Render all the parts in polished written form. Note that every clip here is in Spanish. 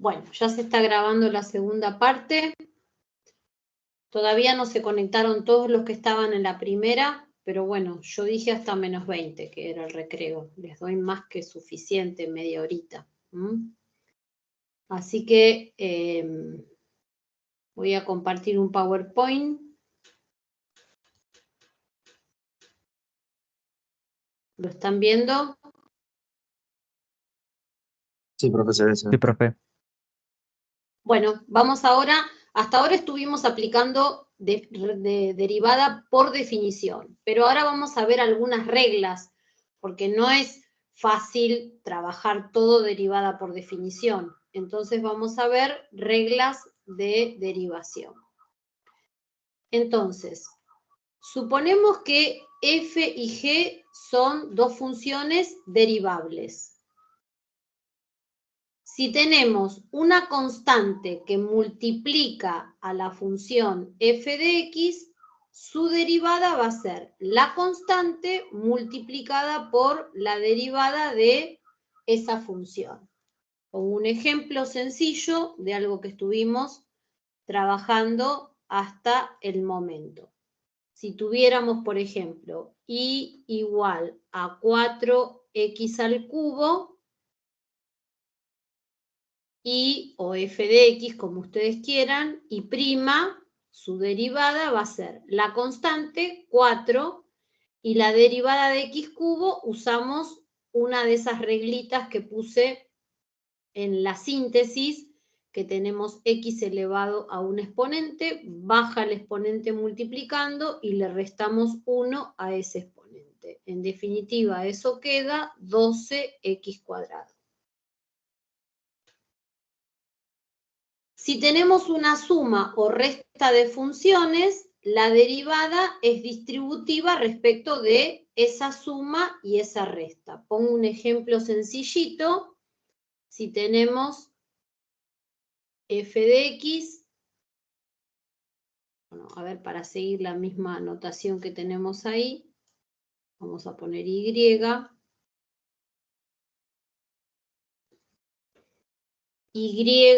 Bueno, ya se está grabando la segunda parte. Todavía no se conectaron todos los que estaban en la primera, pero bueno, yo dije hasta menos 20, que era el recreo. Les doy más que suficiente, media horita. Así que voy a compartir un PowerPoint. ¿Lo están viendo? Sí, profesor. Sí, profe. Bueno, vamos ahora, hasta ahora estuvimos aplicando derivada por definición, pero ahora vamos a ver algunas reglas, porque no es fácil trabajar todo derivada por definición. Entonces vamos a ver reglas de derivación. Entonces, suponemos que f y g son dos funciones derivables. Si tenemos una constante que multiplica a la función f de x, su derivada va a ser la constante multiplicada por la derivada de esa función. Pongo un ejemplo sencillo de algo que estuvimos trabajando hasta el momento. Si tuviéramos, por ejemplo, y igual a 4x al cubo, y o f de x, como ustedes quieran, y prima, su derivada va a ser la constante 4, y la derivada de x cubo usamos una de esas reglitas que puse en la síntesis, que tenemos x elevado a un exponente, baja el exponente multiplicando y le restamos 1 a ese exponente. En definitiva, eso queda 12x cuadrado. Si tenemos una suma o resta de funciones, la derivada es distributiva respecto de esa suma y esa resta. Pongo un ejemplo sencillito. Si tenemos f de x, bueno, a ver, para seguir la misma notación que tenemos ahí, vamos a poner y. Y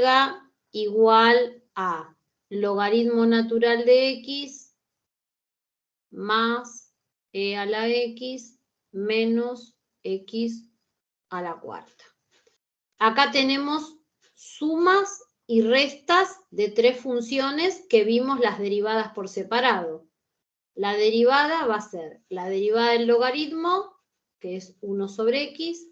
igual a logaritmo natural de x más e a la x menos x a la cuarta. Acá tenemos sumas y restas de tres funciones que vimos las derivadas por separado. La derivada va a ser la derivada del logaritmo, que es 1 sobre x,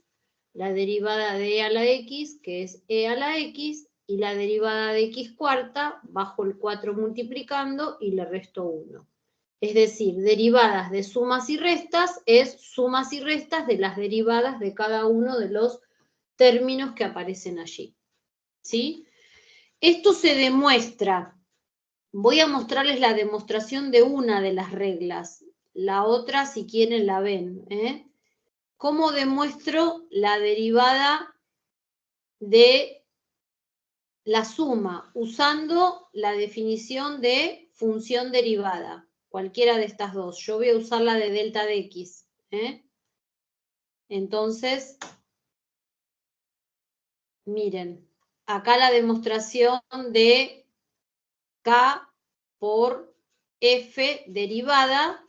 la derivada de e a la x, que es e a la x, y la derivada de x cuarta, bajo el 4 multiplicando y le resto 1. Es decir, derivadas de sumas y restas es sumas y restas de las derivadas de cada uno de los términos que aparecen allí. ¿Sí? Esto se demuestra. Voy a mostrarles la demostración de una de las reglas. La otra, si quieren, la ven. ¿Cómo demuestro la derivada de la suma? Usando la definición de función derivada. Cualquiera de estas dos. Yo voy a usar la de delta de x. Entonces, miren, acá la demostración de k por f derivada.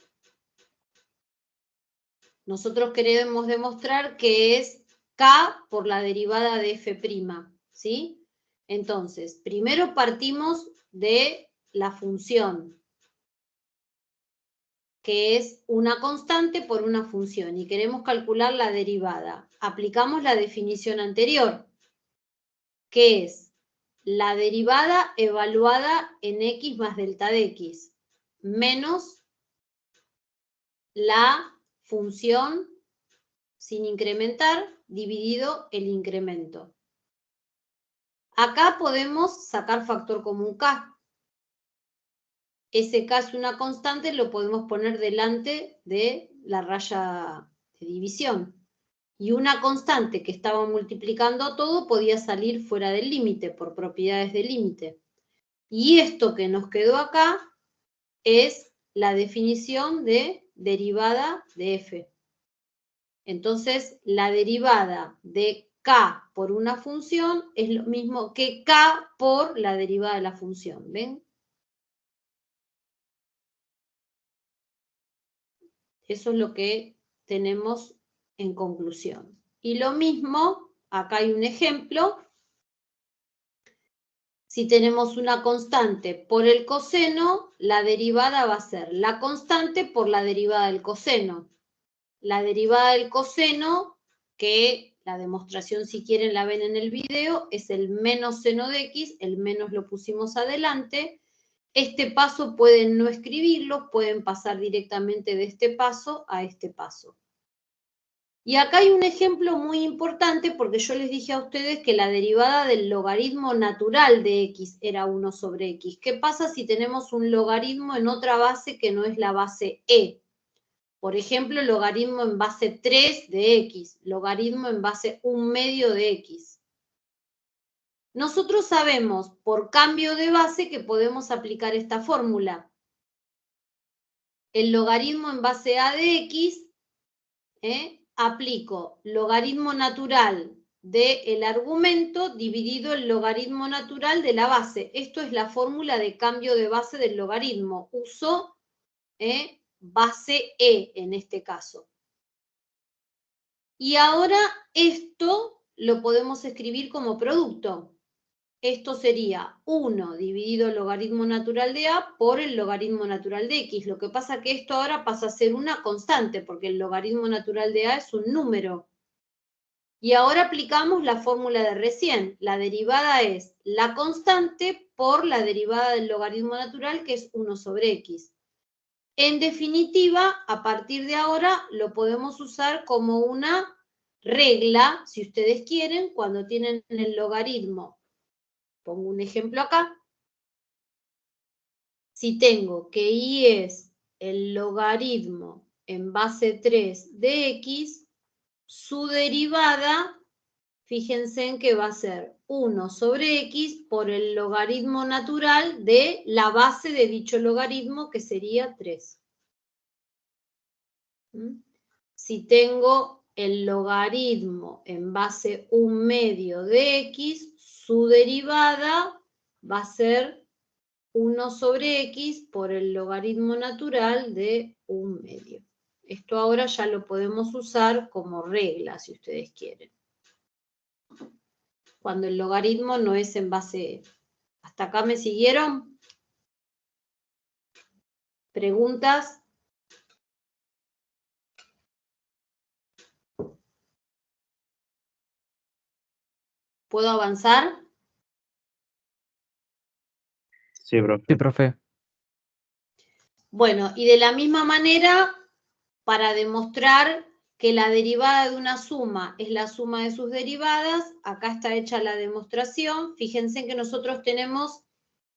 Nosotros queremos demostrar que es k por la derivada de f', ¿sí? Entonces, primero partimos de la función, que es una constante por una función, y queremos calcular la derivada. Aplicamos la definición anterior, que es la derivada evaluada en x más delta de x, menos la función sin incrementar dividido el incremento. Acá podemos sacar factor común k. Ese k es una constante, lo podemos poner delante de la raya de división. Y una constante que estaba multiplicando todo podía salir fuera del límite por propiedades del límite. Y esto que nos quedó acá es la definición de derivada de f. Entonces, la derivada de K por una función es lo mismo que K por la derivada de la función, ¿ven? Eso es lo que tenemos en conclusión. Y lo mismo, acá hay un ejemplo. Si tenemos una constante por el coseno, la derivada va a ser la constante por la derivada del coseno. La derivada del coseno, que la demostración si quieren la ven en el video, es el menos seno de x, el menos lo pusimos adelante. Este paso pueden no escribirlo, pueden pasar directamente de este paso a este paso. Y acá hay un ejemplo muy importante porque yo les dije a ustedes que la derivada del logaritmo natural de x era 1 sobre x. ¿Qué pasa si tenemos un logaritmo en otra base que no es la base e? Por ejemplo, logaritmo en base 3 de x, logaritmo en base 1/2 de x. Nosotros sabemos por cambio de base que podemos aplicar esta fórmula. El logaritmo en base a de x, aplico logaritmo natural del argumento dividido el logaritmo natural de la base. Esto es la fórmula de cambio de base del logaritmo. Uso base e en este caso. Y ahora esto lo podemos escribir como producto. Esto sería 1 dividido el logaritmo natural de a por el logaritmo natural de x. Lo que pasa es que esto ahora pasa a ser una constante, porque el logaritmo natural de a es un número. Y ahora aplicamos la fórmula de recién. La derivada es la constante por la derivada del logaritmo natural, que es 1 sobre x. En definitiva, a partir de ahora lo podemos usar como una regla, si ustedes quieren, cuando tienen el logaritmo. Pongo un ejemplo acá. Si tengo que y es el logaritmo en base 3 de x, su derivada, fíjense en que va a ser 1 sobre x por el logaritmo natural de la base de dicho logaritmo, que sería 3. Si tengo el logaritmo en base 1/2 de x, su derivada va a ser 1 sobre x por el logaritmo natural de 1/2. Esto ahora ya lo podemos usar como regla, si ustedes quieren. Cuando el logaritmo no es en base... ¿Hasta acá me siguieron? ¿Preguntas? ¿Puedo avanzar? Sí, profe. Sí, profe. Bueno, y de la misma manera, para demostrar que la derivada de una suma es la suma de sus derivadas, acá está hecha la demostración. Fíjense que nosotros tenemos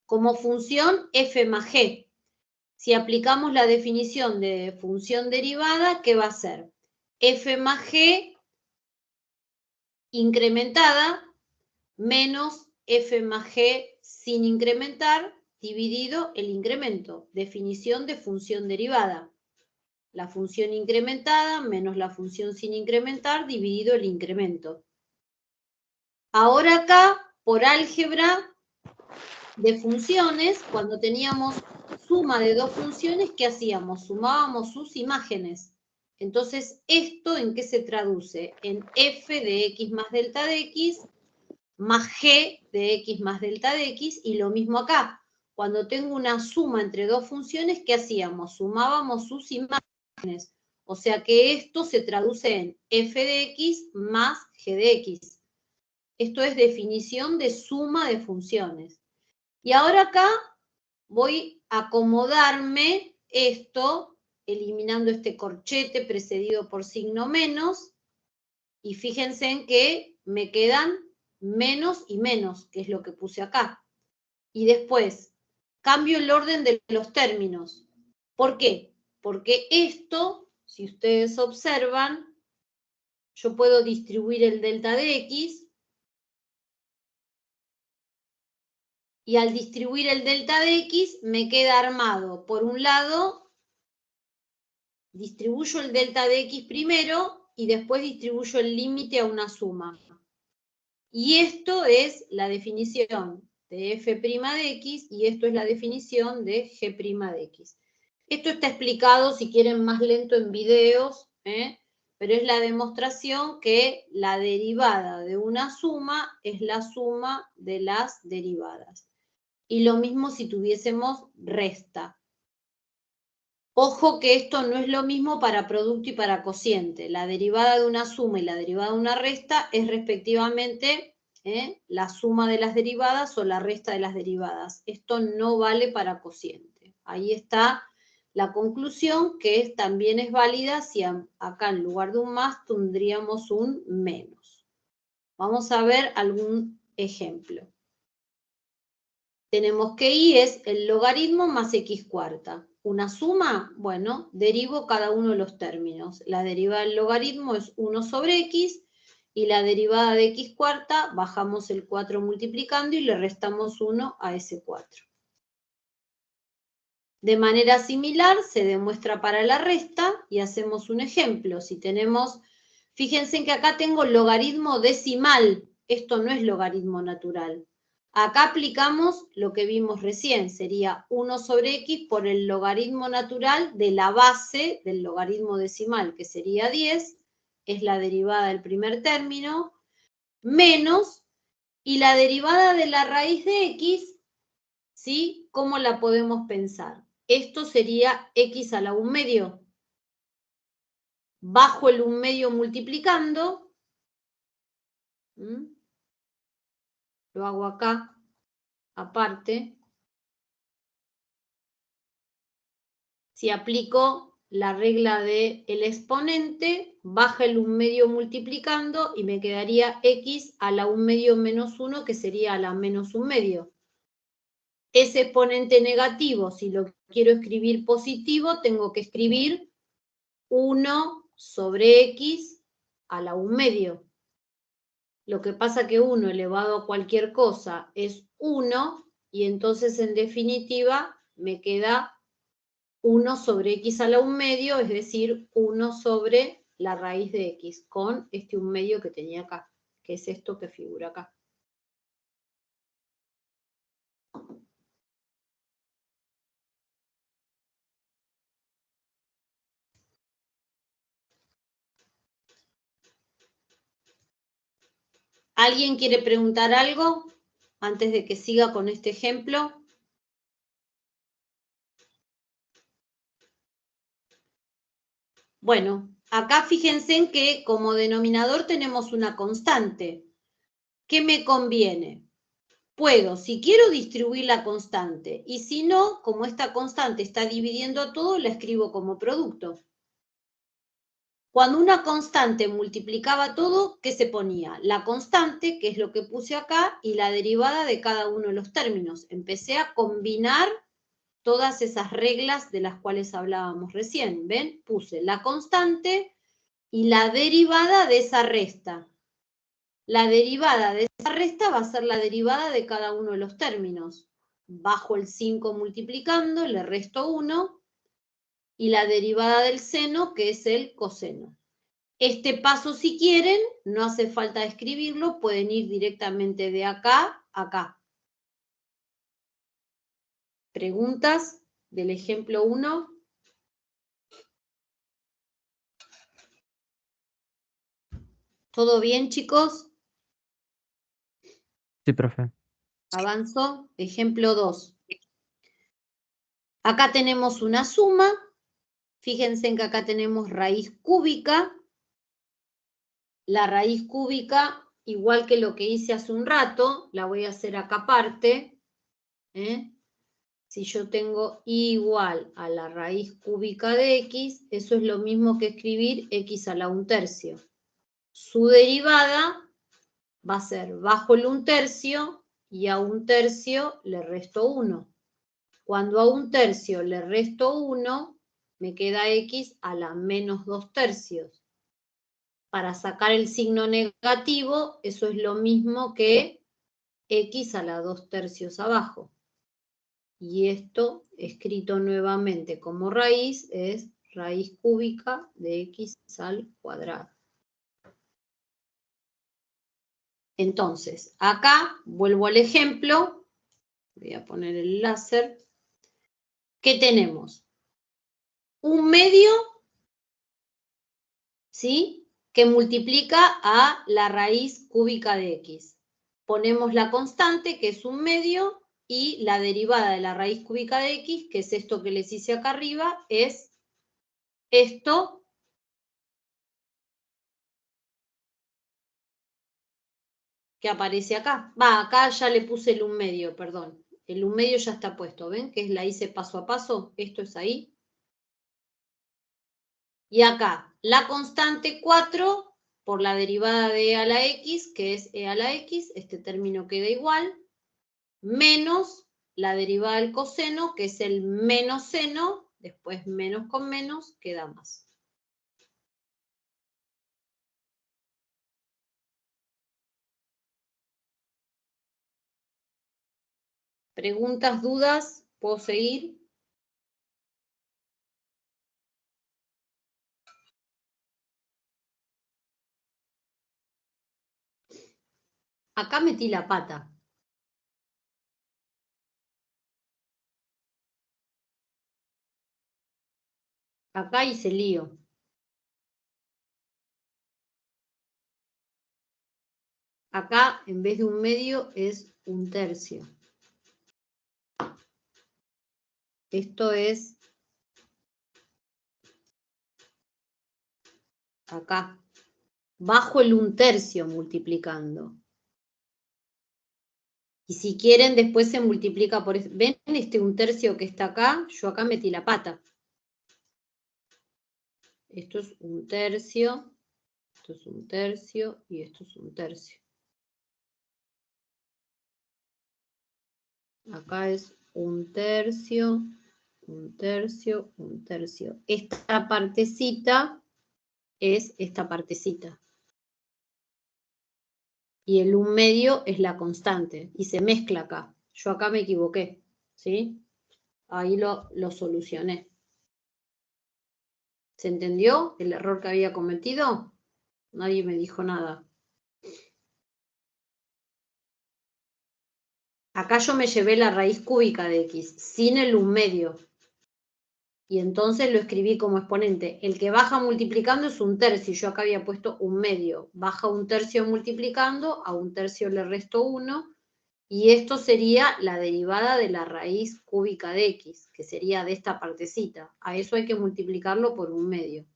como función f más g. Si aplicamos la definición de función derivada, ¿qué va a ser? F más g incrementada menos f más g sin incrementar dividido el incremento. Definición de función derivada. La función incrementada menos la función sin incrementar dividido el incremento. Ahora acá, por álgebra de funciones, cuando teníamos suma de dos funciones, ¿qué hacíamos? Sumábamos sus imágenes. Entonces, ¿esto en qué se traduce? En f de x más delta de x más g de x más delta de x, y lo mismo acá. Cuando tengo una suma entre dos funciones, ¿qué hacíamos? Sumábamos sus imágenes. O sea que esto se traduce en f de x más g de x. Esto es definición de suma de funciones. Y ahora acá voy a acomodarme esto, eliminando este corchete precedido por signo menos, y fíjense en que me quedan menos y menos, que es lo que puse acá. Y después, cambio el orden de los términos. ¿Por qué? Porque esto, si ustedes observan, yo puedo distribuir el delta de x, y al distribuir el delta de x me queda armado, por un lado, distribuyo el delta de x primero y después distribuyo el límite a una suma. Y esto es la definición de f' de x y esto es la definición de g' de x. Esto está explicado, si quieren, más lento en videos, pero es la demostración que la derivada de una suma es la suma de las derivadas. Y lo mismo si tuviésemos resta. Ojo que esto no es lo mismo para producto y para cociente. La derivada de una suma y la derivada de una resta es respectivamente la suma de las derivadas o la resta de las derivadas. Esto no vale para cociente. Ahí está la conclusión, que también es válida si acá en lugar de un más tendríamos un menos. Vamos a ver algún ejemplo. Tenemos que y es el logaritmo más x cuarta. ¿Una suma? Bueno, derivo cada uno de los términos. La derivada del logaritmo es 1 sobre x y la derivada de x cuarta, bajamos el 4 multiplicando y le restamos 1 a ese 4. De manera similar se demuestra para la resta y hacemos un ejemplo. Si tenemos, fíjense que acá tengo logaritmo decimal, esto no es logaritmo natural. Acá aplicamos lo que vimos recién, sería 1 sobre x por el logaritmo natural de la base del logaritmo decimal, que sería 10, es la derivada del primer término, menos, y la derivada de la raíz de x, ¿sí? ¿Cómo la podemos pensar? Esto sería x a la 1 medio. Bajo el 1 medio multiplicando. Lo hago acá, aparte. Si aplico la regla del exponente, baja el 1 medio multiplicando y me quedaría x a la 1 medio menos 1, que sería a la menos 1 medio. Ese exponente negativo, si lo quiero escribir positivo, tengo que escribir 1 sobre x a la 1 medio. Lo que pasa que 1 elevado a cualquier cosa es 1, y entonces en definitiva me queda 1 sobre x a la 1 medio, es decir, 1 sobre la raíz de x, con este 1 medio que tenía acá, que es esto que figura acá. ¿Alguien quiere preguntar algo antes de que siga con este ejemplo? Bueno, acá fíjense en que como denominador tenemos una constante. ¿Qué me conviene? Puedo, si quiero, distribuir la constante, y si no, como esta constante está dividiendo a todo, la escribo como producto. Cuando una constante multiplicaba todo, ¿qué se ponía? La constante, que es lo que puse acá, y la derivada de cada uno de los términos. Empecé a combinar todas esas reglas de las cuales hablábamos recién. ¿Ven? Puse la constante y la derivada de esa resta. La derivada de esa resta va a ser la derivada de cada uno de los términos. Bajo el 5 multiplicando, le resto 1, y la derivada del seno, que es el coseno. Este paso, si quieren, no hace falta escribirlo, pueden ir directamente de acá a acá. ¿Preguntas del ejemplo 1? ¿Todo bien, chicos? Sí, profe. Avanzo. Ejemplo 2. Acá tenemos una suma. Fíjense en que acá tenemos raíz cúbica. La raíz cúbica, igual que lo que hice hace un rato, la voy a hacer acá aparte. Si yo tengo igual a la raíz cúbica de x, eso es lo mismo que escribir x a la 1/3. Su derivada va a ser bajo el 1/3 y a 1/3 le resto 1. Cuando a 1/3 le resto 1, me queda x a la menos 2/3. Para sacar el signo negativo, eso es lo mismo que x a la 2/3 abajo. Y esto, escrito nuevamente como raíz, es raíz cúbica de x al cuadrado. Entonces, acá vuelvo al ejemplo. Voy a poner el láser. ¿Qué tenemos? Un medio, ¿sí?, que multiplica a la raíz cúbica de x. Ponemos la constante, que es un medio, y la derivada de la raíz cúbica de x, que es esto que les hice acá arriba, es esto que aparece acá. Acá ya le puse el 1 medio, perdón. El 1 medio ya está puesto, ¿ven? Que la hice paso a paso. Esto es ahí. Y acá, la constante 4 por la derivada de e a la x, que es e a la x, este término queda igual, menos la derivada del coseno, que es el menos seno, después menos con menos, queda más. ¿Preguntas, dudas? ¿Puedo seguir? Acá metí la pata. Acá hice lío. Acá, en vez de 1 medio, es 1 tercio. Esto es acá. Bajo el 1 tercio multiplicando. Y si quieren, después se multiplica por... ¿Ven este 1 tercio que está acá? Yo acá metí la pata. Esto es 1 tercio, esto es 1 tercio y esto es 1 tercio. Acá es 1 tercio, 1 tercio, 1 tercio. Esta partecita es esta partecita. Y el 1 medio es la constante. Y se mezcla acá. Yo acá me equivoqué, ¿sí? Ahí lo solucioné. ¿Se entendió el error que había cometido? Nadie me dijo nada. Acá yo me llevé la raíz cúbica de x, sin el 1 medio. Y entonces lo escribí como exponente. El que baja multiplicando es 1 tercio. Yo acá había puesto 1 medio. Baja 1 tercio multiplicando, a 1 tercio le resto 1. Y esto sería la derivada de la raíz cúbica de x, que sería de esta partecita. A eso hay que multiplicarlo por 1 medio.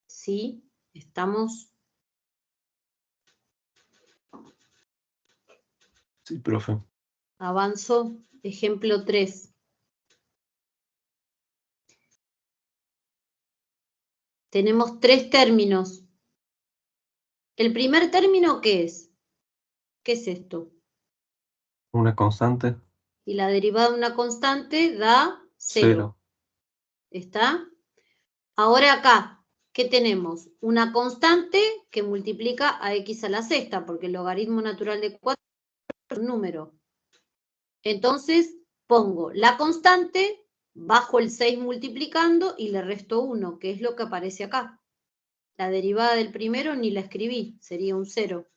¿Sí? ¿Estamos? Sí, profe. Avanzo. Ejemplo 3. Tenemos 3 términos. ¿El primer término qué es? ¿Qué es esto? Una constante. Y la derivada de una constante da 0. ¿Está? Ahora acá, ¿qué tenemos? Una constante que multiplica a x a la sexta, porque el logaritmo natural de 4 es un número. Entonces, pongo la constante, bajo el 6 multiplicando y le resto 1, que es lo que aparece acá. La derivada del primero ni la escribí, sería un 0.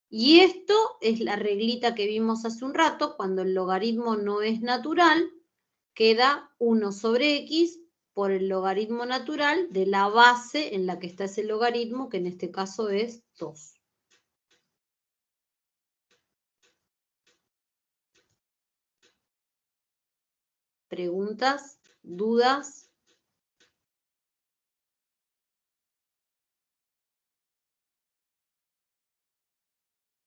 Y esto es la reglita que vimos hace un rato, cuando el logaritmo no es natural, queda 1 sobre x por el logaritmo natural de la base en la que está ese logaritmo, que en este caso es 2. ¿Preguntas? ¿Dudas?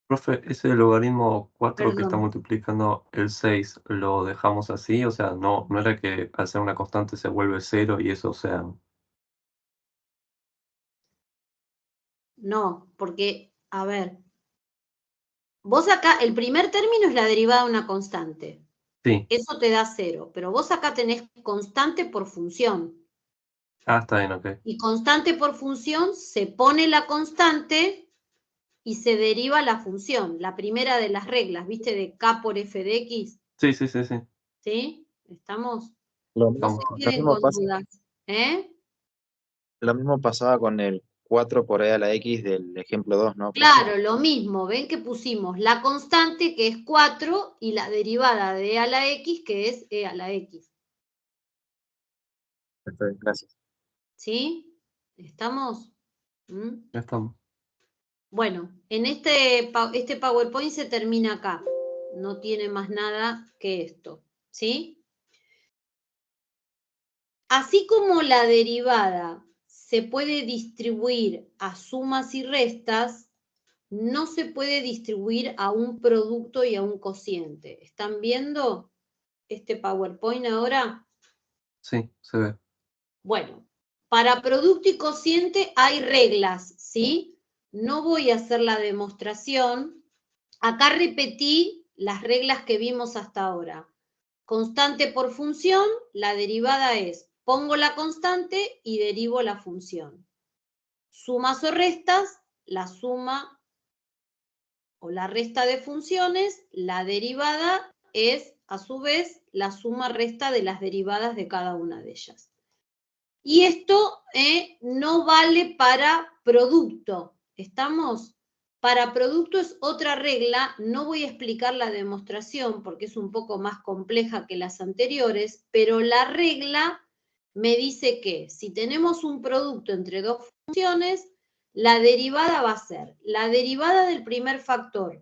Profe, ese logaritmo 4 que está Perdón. multiplicando el 6, ¿lo dejamos así? O sea, no era que al ser una constante se vuelve 0 y eso, o sea... No, porque, a ver, vos acá, el primer término es la derivada de una constante. Sí. Eso te da 0, pero vos acá tenés constante por función. Ah, está bien, ok. Y constante por función se pone la constante y se deriva la función, la primera de las reglas, ¿viste? De k por f de x. Sí, sí, sí, sí. ¿Sí? ¿Estamos? Lo No mismo, se Estamos. lo queden mismo con pasa, dudas. lo mismo pasaba con el 4 por e a la x del ejemplo 2, ¿no, profe? Claro, lo mismo. Ven que pusimos la constante, que es 4, y la derivada de e a la x, que es e a la x. Perfecto, gracias. ¿Sí? ¿Estamos? ¿Mm? Ya estamos. Bueno, en este PowerPoint se termina acá. No tiene más nada que esto. ¿Sí? Así como la derivada se puede distribuir a sumas y restas, no se puede distribuir a un producto y a un cociente. ¿Están viendo este PowerPoint ahora? Sí, se ve. Bueno, para producto y cociente hay reglas, ¿sí? No voy a hacer la demostración. Acá repetí las reglas que vimos hasta ahora. Constante por función, la derivada es, pongo la constante y derivo la función. Sumas o restas, la suma o la resta de funciones, la derivada es, a su vez, la suma resta de las derivadas de cada una de ellas. Y esto no vale para producto. ¿Estamos? Para producto es otra regla. No voy a explicar la demostración porque es un poco más compleja que las anteriores, pero la regla me dice que si tenemos un producto entre dos funciones, la derivada va a ser la derivada del primer factor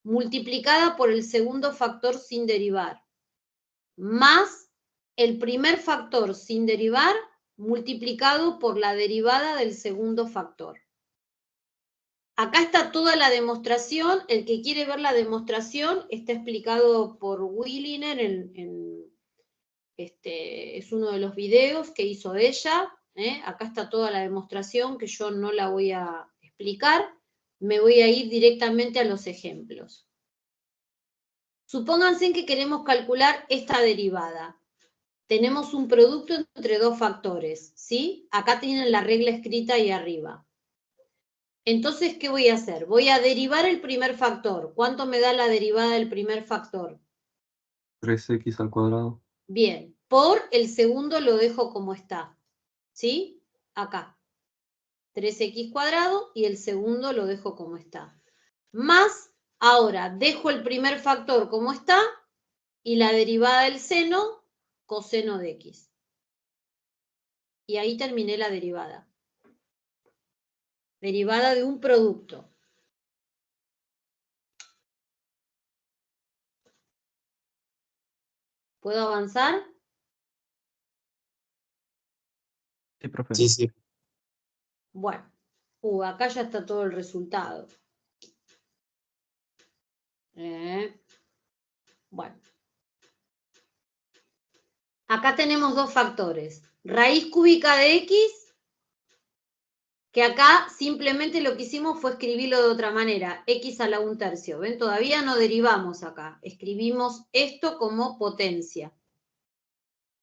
multiplicada por el segundo factor sin derivar, más el primer factor sin derivar multiplicado por la derivada del segundo factor. Acá está toda la demostración. El que quiere ver la demostración está explicado por Williner es uno de los videos que hizo ella. Acá está toda la demostración que yo no la voy a explicar. Me voy a ir directamente a los ejemplos. Supónganse que queremos calcular esta derivada. Tenemos un producto entre dos factores, ¿sí? Acá tienen la regla escrita ahí arriba. Entonces, ¿qué voy a hacer? Voy a derivar el primer factor. ¿Cuánto me da la derivada del primer factor? 3x al cuadrado. Bien, por el segundo lo dejo como está, ¿sí? Acá. 3x cuadrado y el segundo lo dejo como está. Más, ahora, dejo el primer factor como está y la derivada del seno, coseno de x. Y ahí terminé la derivada. Derivada de un producto. ¿Puedo avanzar? Sí, profe. Sí, sí. Bueno, acá ya está todo el resultado. Bueno. Acá tenemos dos factores. Raíz cúbica de x, que acá simplemente lo que hicimos fue escribirlo de otra manera, x a la 1/3. ¿Ven? Todavía no derivamos acá. Escribimos esto como potencia.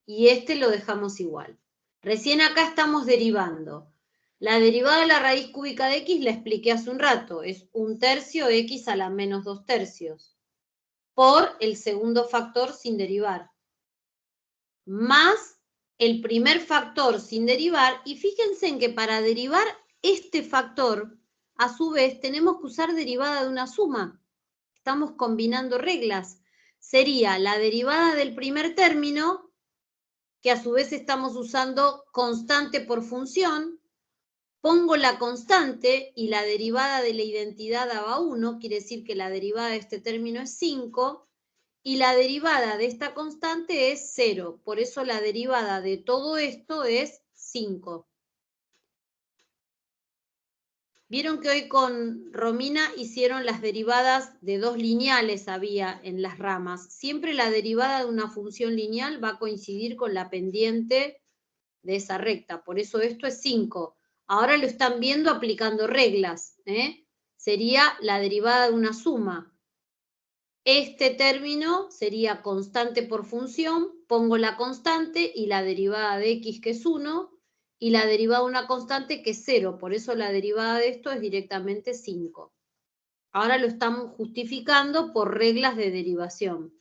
Y este lo dejamos igual. Recién acá estamos derivando. La derivada de la raíz cúbica de x la expliqué hace un rato. Es 1/3 x a la menos 2/3 por el segundo factor sin derivar. Más el primer factor sin derivar. Y fíjense en que para derivar este factor, a su vez, tenemos que usar derivada de una suma. Estamos combinando reglas. Sería la derivada del primer término, que a su vez estamos usando constante por función. Pongo la constante y la derivada de la identidad daba 1, quiere decir que la derivada de este término es 5, y la derivada de esta constante es 0. Por eso la derivada de todo esto es 5. Vieron que hoy con Romina hicieron las derivadas de dos lineales había en las ramas. Siempre la derivada de una función lineal va a coincidir con la pendiente de esa recta. Por eso esto es 5. Ahora lo están viendo aplicando reglas. Sería la derivada de una suma. Este término sería constante por función. Pongo la constante y la derivada de x, que es 1, y la derivada de una constante que es 0. Por eso la derivada de esto es directamente 5. Ahora lo estamos justificando por reglas de derivación.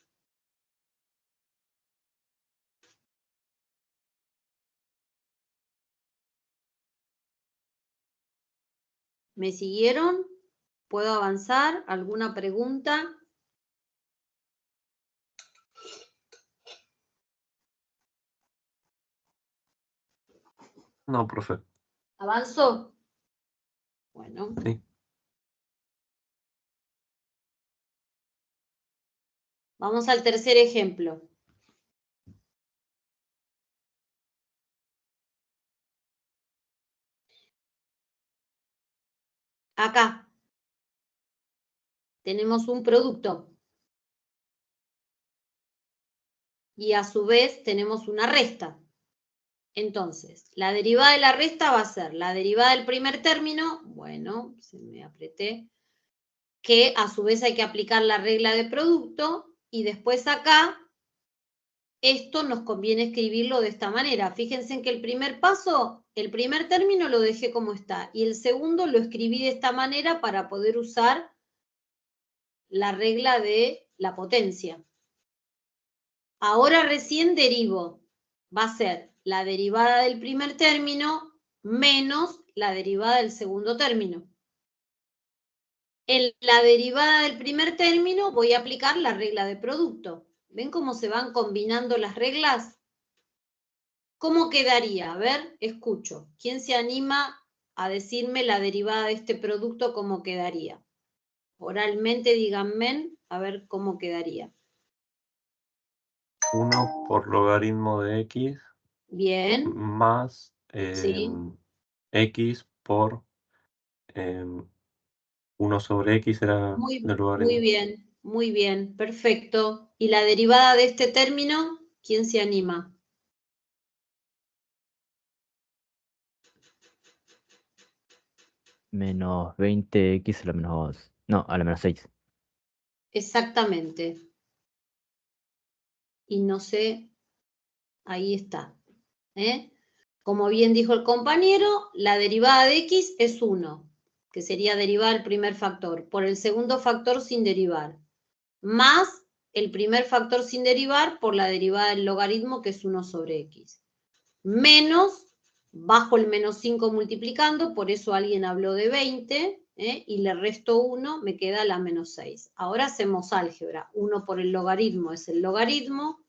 ¿Me siguieron? ¿Puedo avanzar? ¿Alguna pregunta? No, profe. ¿Avanzó? Bueno. Sí. Vamos al tercer ejemplo. Acá tenemos un producto y a su vez tenemos una resta. Entonces, la derivada de la resta va a ser la derivada del primer término, bueno, se me apreté, que a su vez hay que aplicar la regla de producto y después acá, esto nos conviene escribirlo de esta manera. Fíjense en que el primer paso, el primer término lo dejé como está y el segundo lo escribí de esta manera para poder usar la regla de la potencia. Ahora recién derivo. Va a ser la derivada del primer término menos la derivada del segundo término. En la derivada del primer término voy a aplicar la regla de producto. ¿Ven cómo se van combinando las reglas? ¿Cómo quedaría? A ver, escucho. ¿Quién se anima a decirme la derivada de este producto cómo quedaría? Oralmente díganme, a ver cómo quedaría. 1 por logaritmo de x Bien, más sí. x por 1 sobre x era Muy del logaritmo. muy bien, perfecto. ¿Y la derivada de este término? ¿Quién se anima? Menos 20x a la menos... No, a la menos 6. Exactamente. Y no sé, ahí está. ¿Eh? Como bien dijo el compañero, la derivada de x es 1, que sería derivada del primer factor, por el segundo factor sin derivar, más el primer factor sin derivar por la derivada del logaritmo, que es 1 sobre x, menos, bajo el menos 5 multiplicando, por eso alguien habló de 20, y le resto 1, me queda la menos 6. Ahora hacemos álgebra. 1 por el logaritmo es el logaritmo,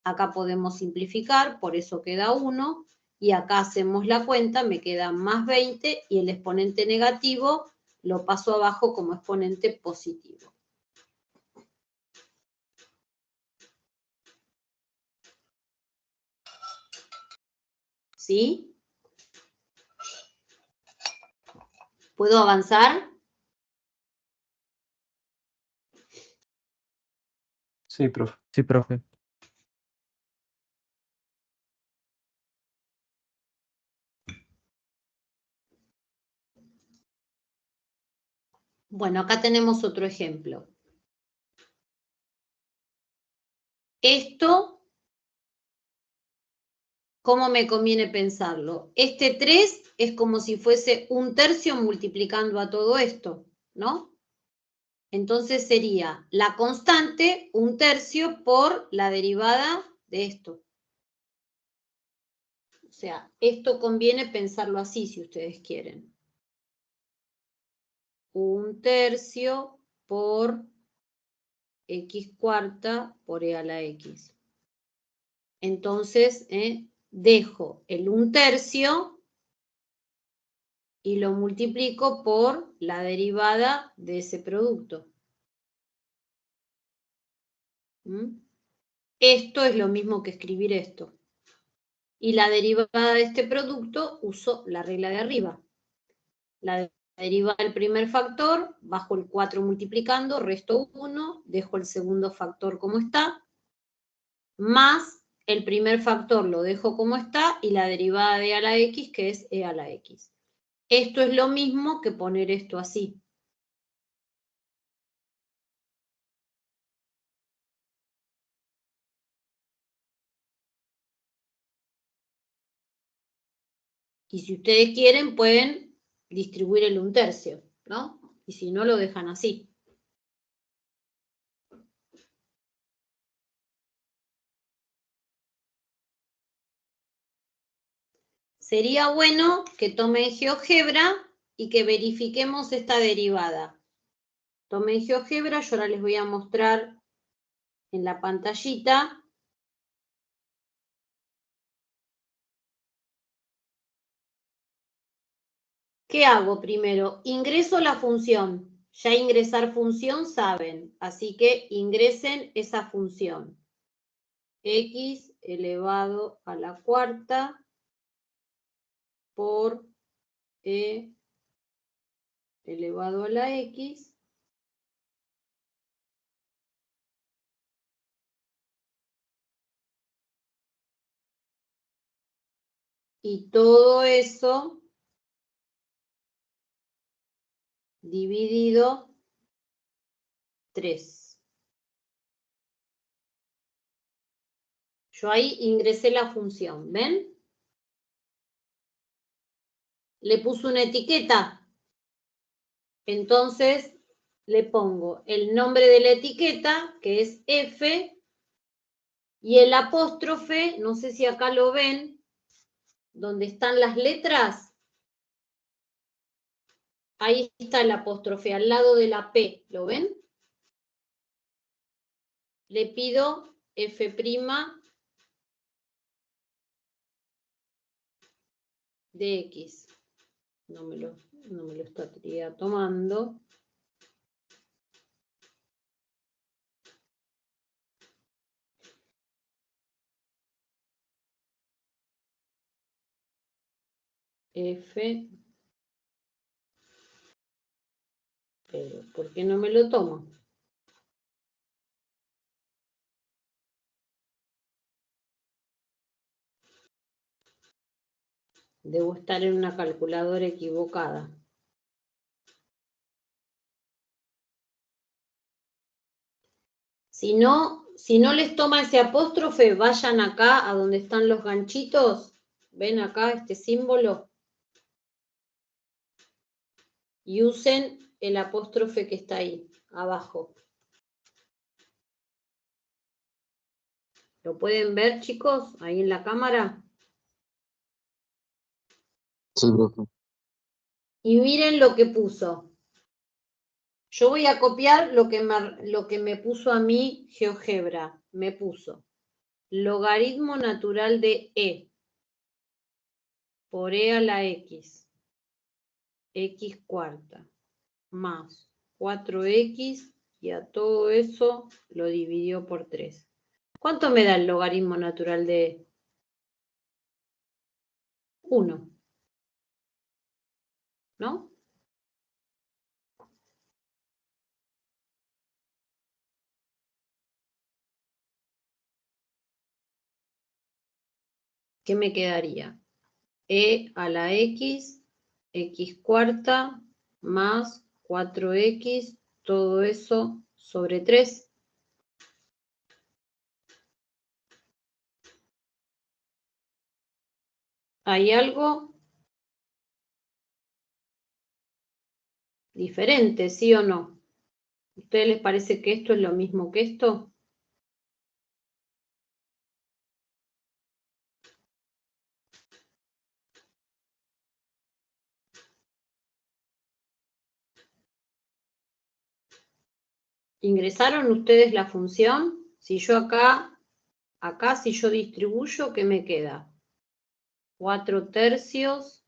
acá podemos simplificar, por eso queda 1, y acá hacemos la cuenta, me queda más 20, y el exponente negativo lo paso abajo como exponente positivo. ¿Sí? ¿Puedo avanzar? Sí, profe. Sí, profe. Bueno, acá tenemos otro ejemplo. Esto, ¿cómo me conviene pensarlo? Este 3 es como si fuese un tercio multiplicando a todo esto, ¿no? Entonces sería la constante, un tercio por la derivada de esto. O sea, esto conviene pensarlo así si ustedes quieren. Un tercio por x cuarta por e a la x. Entonces, dejo el un tercio y lo multiplico por la derivada de ese producto. ¿Mm? Esto es lo mismo que escribir esto. Y la derivada de este producto uso la regla de arriba. La derivada del primer factor, bajo el 4 multiplicando, resto 1, dejo el segundo factor como está, más el primer factor lo dejo como está y la derivada de e a la x, que es e a la x. Esto es lo mismo que poner esto así. Y si ustedes quieren, pueden distribuir el un tercio, ¿no? Y si no, lo dejan así. Sería bueno que tomen GeoGebra y que verifiquemos esta derivada. Tomen GeoGebra, yo ahora les voy a mostrar en la pantallita. ¿Qué hago primero? Ingreso la función. Ya ingresar función saben, así que ingresen esa función. X elevado a la cuarta por E elevado a la X y todo eso dividido 3. Yo ahí ingresé la función, ¿ven? Le puse una etiqueta. Entonces le pongo el nombre de la etiqueta, que es F, y el apóstrofe, no sé si acá lo ven, donde están las letras. Ahí está el apóstrofe, al lado de la P, ¿lo ven? Le pido F' de X. No me lo estaría tomando. F. Pero, ¿por qué no me lo tomo? Debo estar en una calculadora equivocada. Si no les toma ese apóstrofe, vayan acá a donde están los ganchitos. ¿Ven acá este símbolo? Y usen el apóstrofe que está ahí, abajo. ¿Lo pueden ver, chicos, ahí en la cámara? Sí, profe. Y miren lo que puso. Yo voy a copiar lo que me puso a mí GeoGebra. Me puso logaritmo natural de E por E a la X, X cuarta, más 4X, y a todo eso lo dividió por 3. ¿Cuánto me da el logaritmo natural de E? 1. ¿No? ¿Qué me quedaría? E a la X, X cuarta, más 4X, todo eso sobre 3. ¿Hay algo diferente, sí o no? ¿A ustedes les parece que esto es lo mismo que esto? ¿Ingresaron ustedes la función? Si yo acá si yo distribuyo, ¿qué me queda? 4 tercios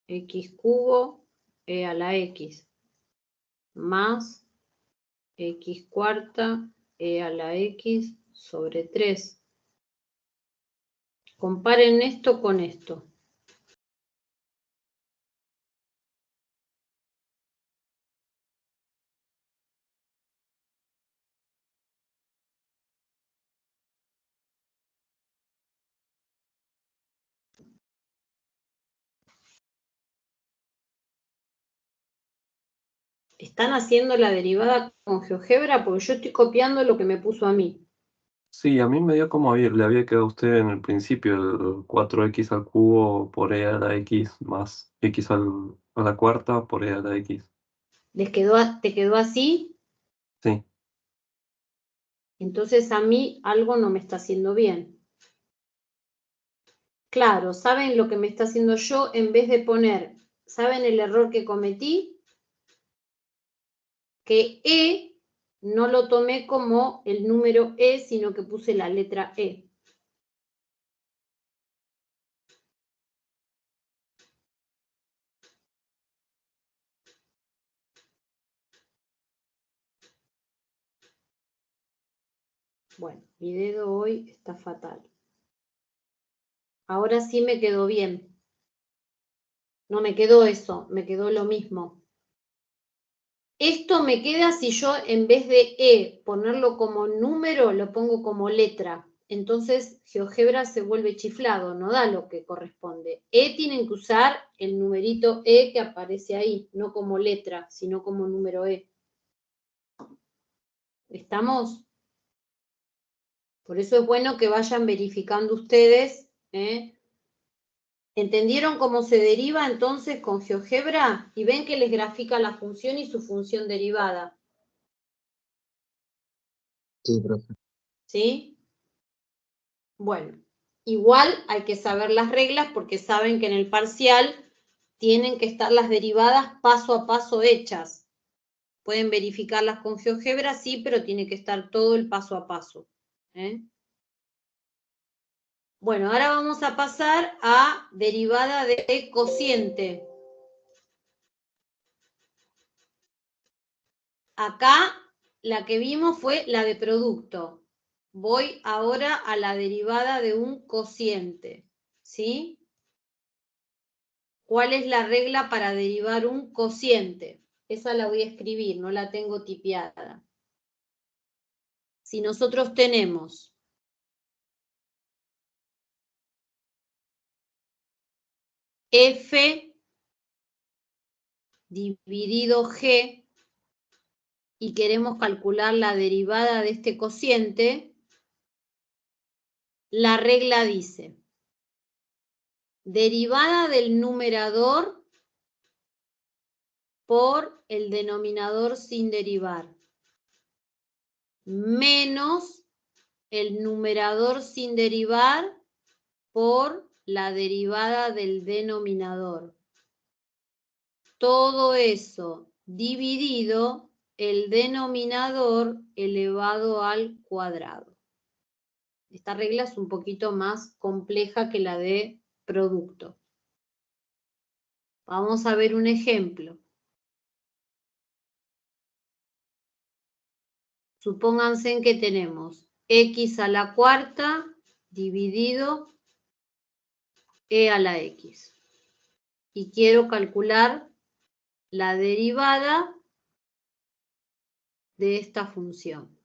X cubo E a la X más X cuarta E a la X sobre 3. Comparen esto con esto. ¿Están haciendo la derivada con GeoGebra? Porque yo estoy copiando lo que me puso a mí. Sí, a mí me dio como le había quedado a usted en el principio el 4x al cubo por e a la x más x a la cuarta por e a la x. ¿Te quedó así? Sí, Entonces a mí algo no me está haciendo bien. Claro, ¿saben lo que me está haciendo yo? En vez de poner ¿Saben el error que cometí? Que E no lo tomé como el número E, sino que puse la letra E. Bueno, mi dedo hoy está fatal. Ahora sí me quedó bien. No me quedó eso, me quedó lo mismo. Esto me queda si yo en vez de E ponerlo como número, lo pongo como letra. Entonces GeoGebra se vuelve chiflado, no da lo que corresponde. E tienen que usar el numerito E que aparece ahí, no como letra, sino como número E. ¿Estamos? Por eso es bueno que vayan verificando ustedes, ¿eh? ¿Entendieron cómo se deriva entonces con GeoGebra? Y ven que les grafica la función y su función derivada. Sí, profe. ¿Sí? Bueno, igual hay que saber las reglas porque saben que en el parcial tienen que estar las derivadas paso a paso hechas. Pueden verificarlas con GeoGebra, sí, pero tiene que estar todo el paso a paso, ¿eh? Bueno, ahora vamos a pasar a derivada de cociente. Acá la que vimos fue la de producto. Voy ahora a la derivada de un cociente, ¿sí? ¿Cuál es la regla para derivar un cociente? Esa la voy a escribir, no la tengo tipiada. Si nosotros tenemos F dividido G y queremos calcular la derivada de este cociente, la regla dice, derivada del numerador por el denominador sin derivar, menos el numerador sin derivar por la derivada del denominador. Todo eso dividido el denominador elevado al cuadrado. Esta regla es un poquito más compleja que la de producto. Vamos a ver un ejemplo. Supónganse que tenemos x a la cuarta dividido e a la x. Y quiero calcular la derivada de esta función.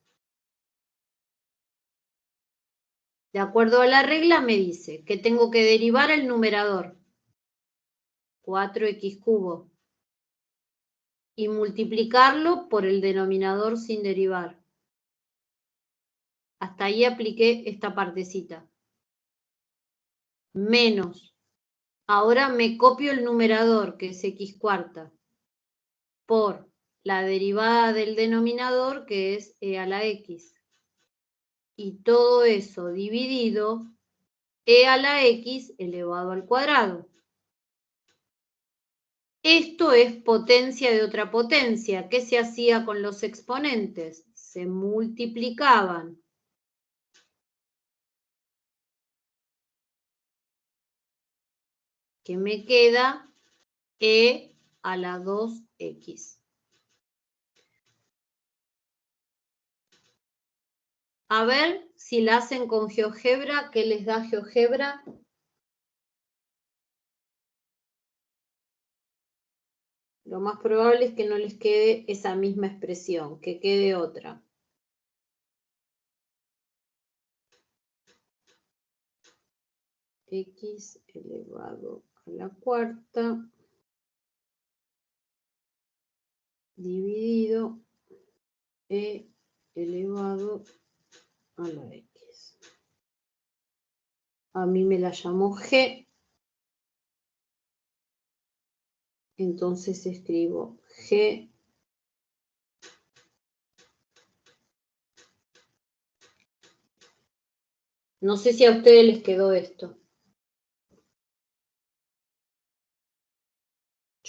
De acuerdo a la regla me dice que tengo que derivar el numerador, 4x cubo, y multiplicarlo por el denominador sin derivar. Hasta ahí apliqué esta partecita. Menos. Ahora me copio el numerador, que es x cuarta, por la derivada del denominador, que es e a la x. Y todo eso dividido e a la x elevado al cuadrado. Esto es potencia de otra potencia. ¿Qué se hacía con los exponentes? Se multiplicaban. ¿Qué me queda? E a la 2x. A ver si la hacen con GeoGebra. ¿Qué les da GeoGebra? Lo más probable es que no les quede esa misma expresión, que quede otra. X elevado a la cuarta dividido E elevado a la X. A mí me la llamó G. Entonces escribo G no sé si a ustedes les quedó esto.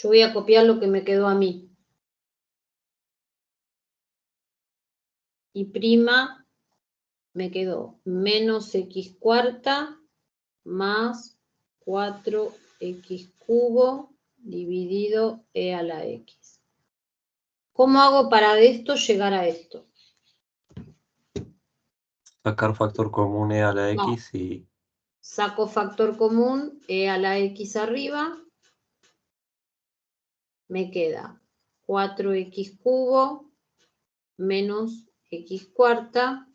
Yo voy a copiar lo que me quedó a mí. Y prima me quedó menos x cuarta más 4x cubo dividido e a la x. ¿Cómo hago para de esto llegar a esto? Sacar factor común e a la No. x y Saco factor común e a la x arriba. Me queda 4x cubo menos x cuarta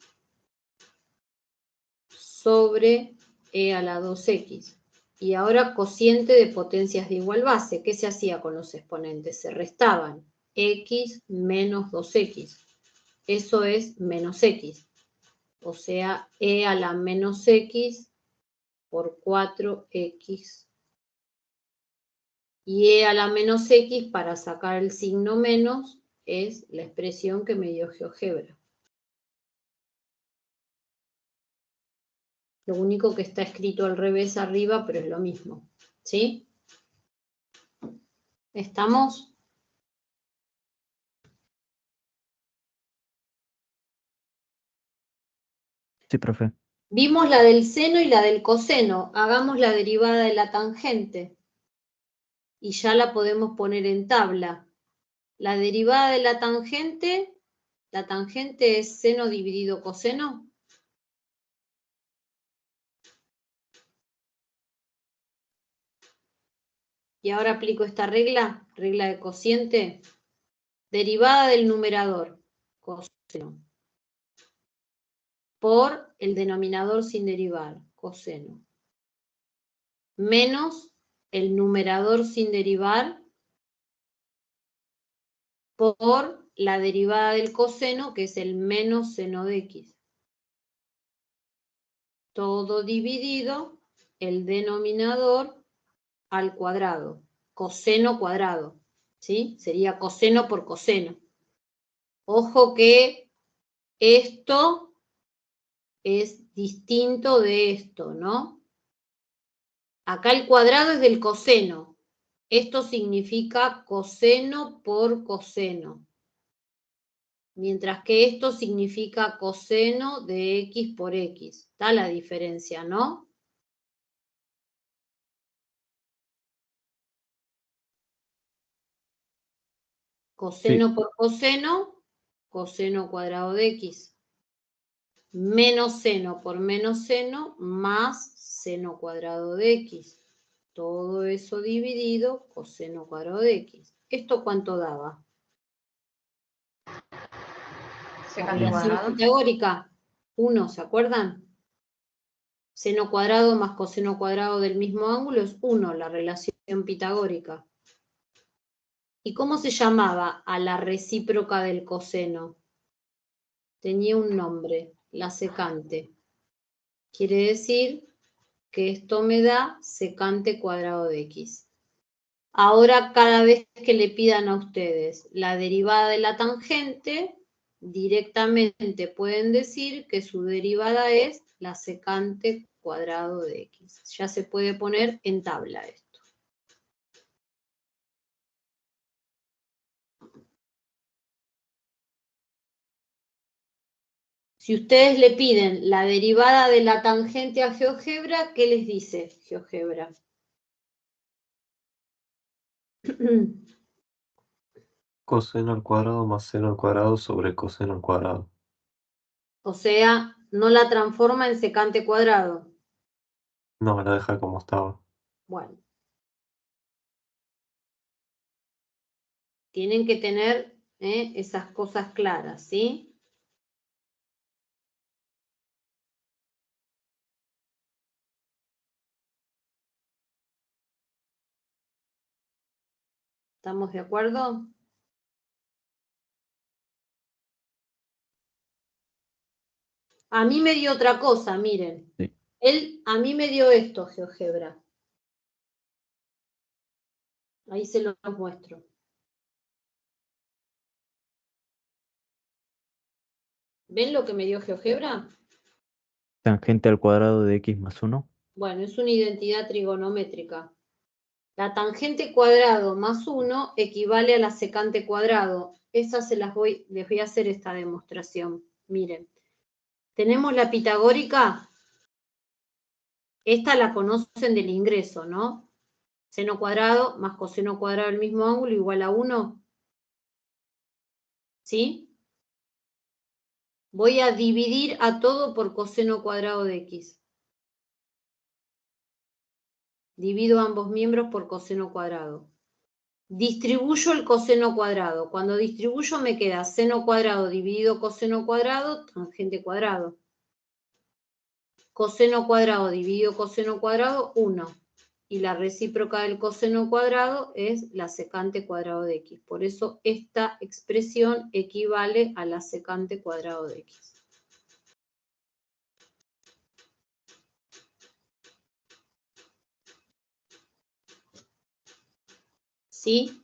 sobre e a la 2x. Y ahora cociente de potencias de igual base. ¿Qué se hacía con los exponentes? Se restaban x menos 2x. Eso es menos x. O sea, e a la menos x por 4x. Y e a la menos x, para sacar el signo menos, es la expresión que me dio GeoGebra. Lo único que está escrito al revés arriba, pero es lo mismo. ¿Sí? ¿Estamos? Sí, profe. Vimos la del seno y la del coseno. Hagamos la derivada de la tangente. Y ya la podemos poner en tabla. La derivada de la tangente es seno dividido coseno. Y ahora aplico esta regla de cociente. Derivada del numerador, coseno, por el denominador sin derivar, coseno, menos el numerador sin derivar por la derivada del coseno, que es el menos seno de x. Todo dividido, el denominador al cuadrado, coseno cuadrado, ¿sí? Sería coseno por coseno. Ojo que esto es distinto de esto, ¿no? Acá el cuadrado es del coseno. Esto significa coseno por coseno. Mientras que esto significa coseno de x por x. Está la diferencia, ¿no? Coseno Sí. por coseno, coseno cuadrado de x. Menos seno por menos seno, más seno cuadrado de x. Todo eso dividido, coseno cuadrado de x. ¿Esto cuánto daba? La relación pitagórica, 1, ¿se acuerdan? Seno cuadrado más coseno cuadrado del mismo ángulo es 1, la relación pitagórica. ¿Y cómo se llamaba a la recíproca del coseno? Tenía un nombre, la secante. Quiere decir que esto me da secante cuadrado de x. Ahora, cada vez que le pidan a ustedes la derivada de la tangente, directamente pueden decir que su derivada es la secante cuadrado de x. Ya se puede poner en tabla esto. Si ustedes le piden la derivada de la tangente a GeoGebra, ¿qué les dice GeoGebra? coseno al cuadrado más seno al cuadrado sobre coseno al cuadrado. O sea, no la transforma en secante cuadrado. No, la deja como estaba. Bueno. Tienen que tener esas cosas claras, ¿sí? ¿Estamos de acuerdo? A mí me dio otra cosa, miren. Sí. A mí me dio esto, GeoGebra. Ahí se los muestro. ¿Ven lo que me dio GeoGebra? Tangente al cuadrado de x más 1. Bueno, es una identidad trigonométrica. La tangente cuadrado más 1 equivale a la secante cuadrado. Esas les voy a hacer esta demostración. Miren, tenemos la pitagórica. Esta la conocen del ingreso, ¿no? Seno cuadrado más coseno cuadrado del mismo ángulo igual a 1. ¿Sí? Voy a dividir a todo por coseno cuadrado de x. Divido ambos miembros por coseno cuadrado. Distribuyo el coseno cuadrado. Cuando distribuyo me queda seno cuadrado dividido coseno cuadrado, tangente cuadrado. Coseno cuadrado dividido coseno cuadrado, 1. Y la recíproca del coseno cuadrado es la secante cuadrado de x. Por eso esta expresión equivale a la secante cuadrado de x. ¿Sí?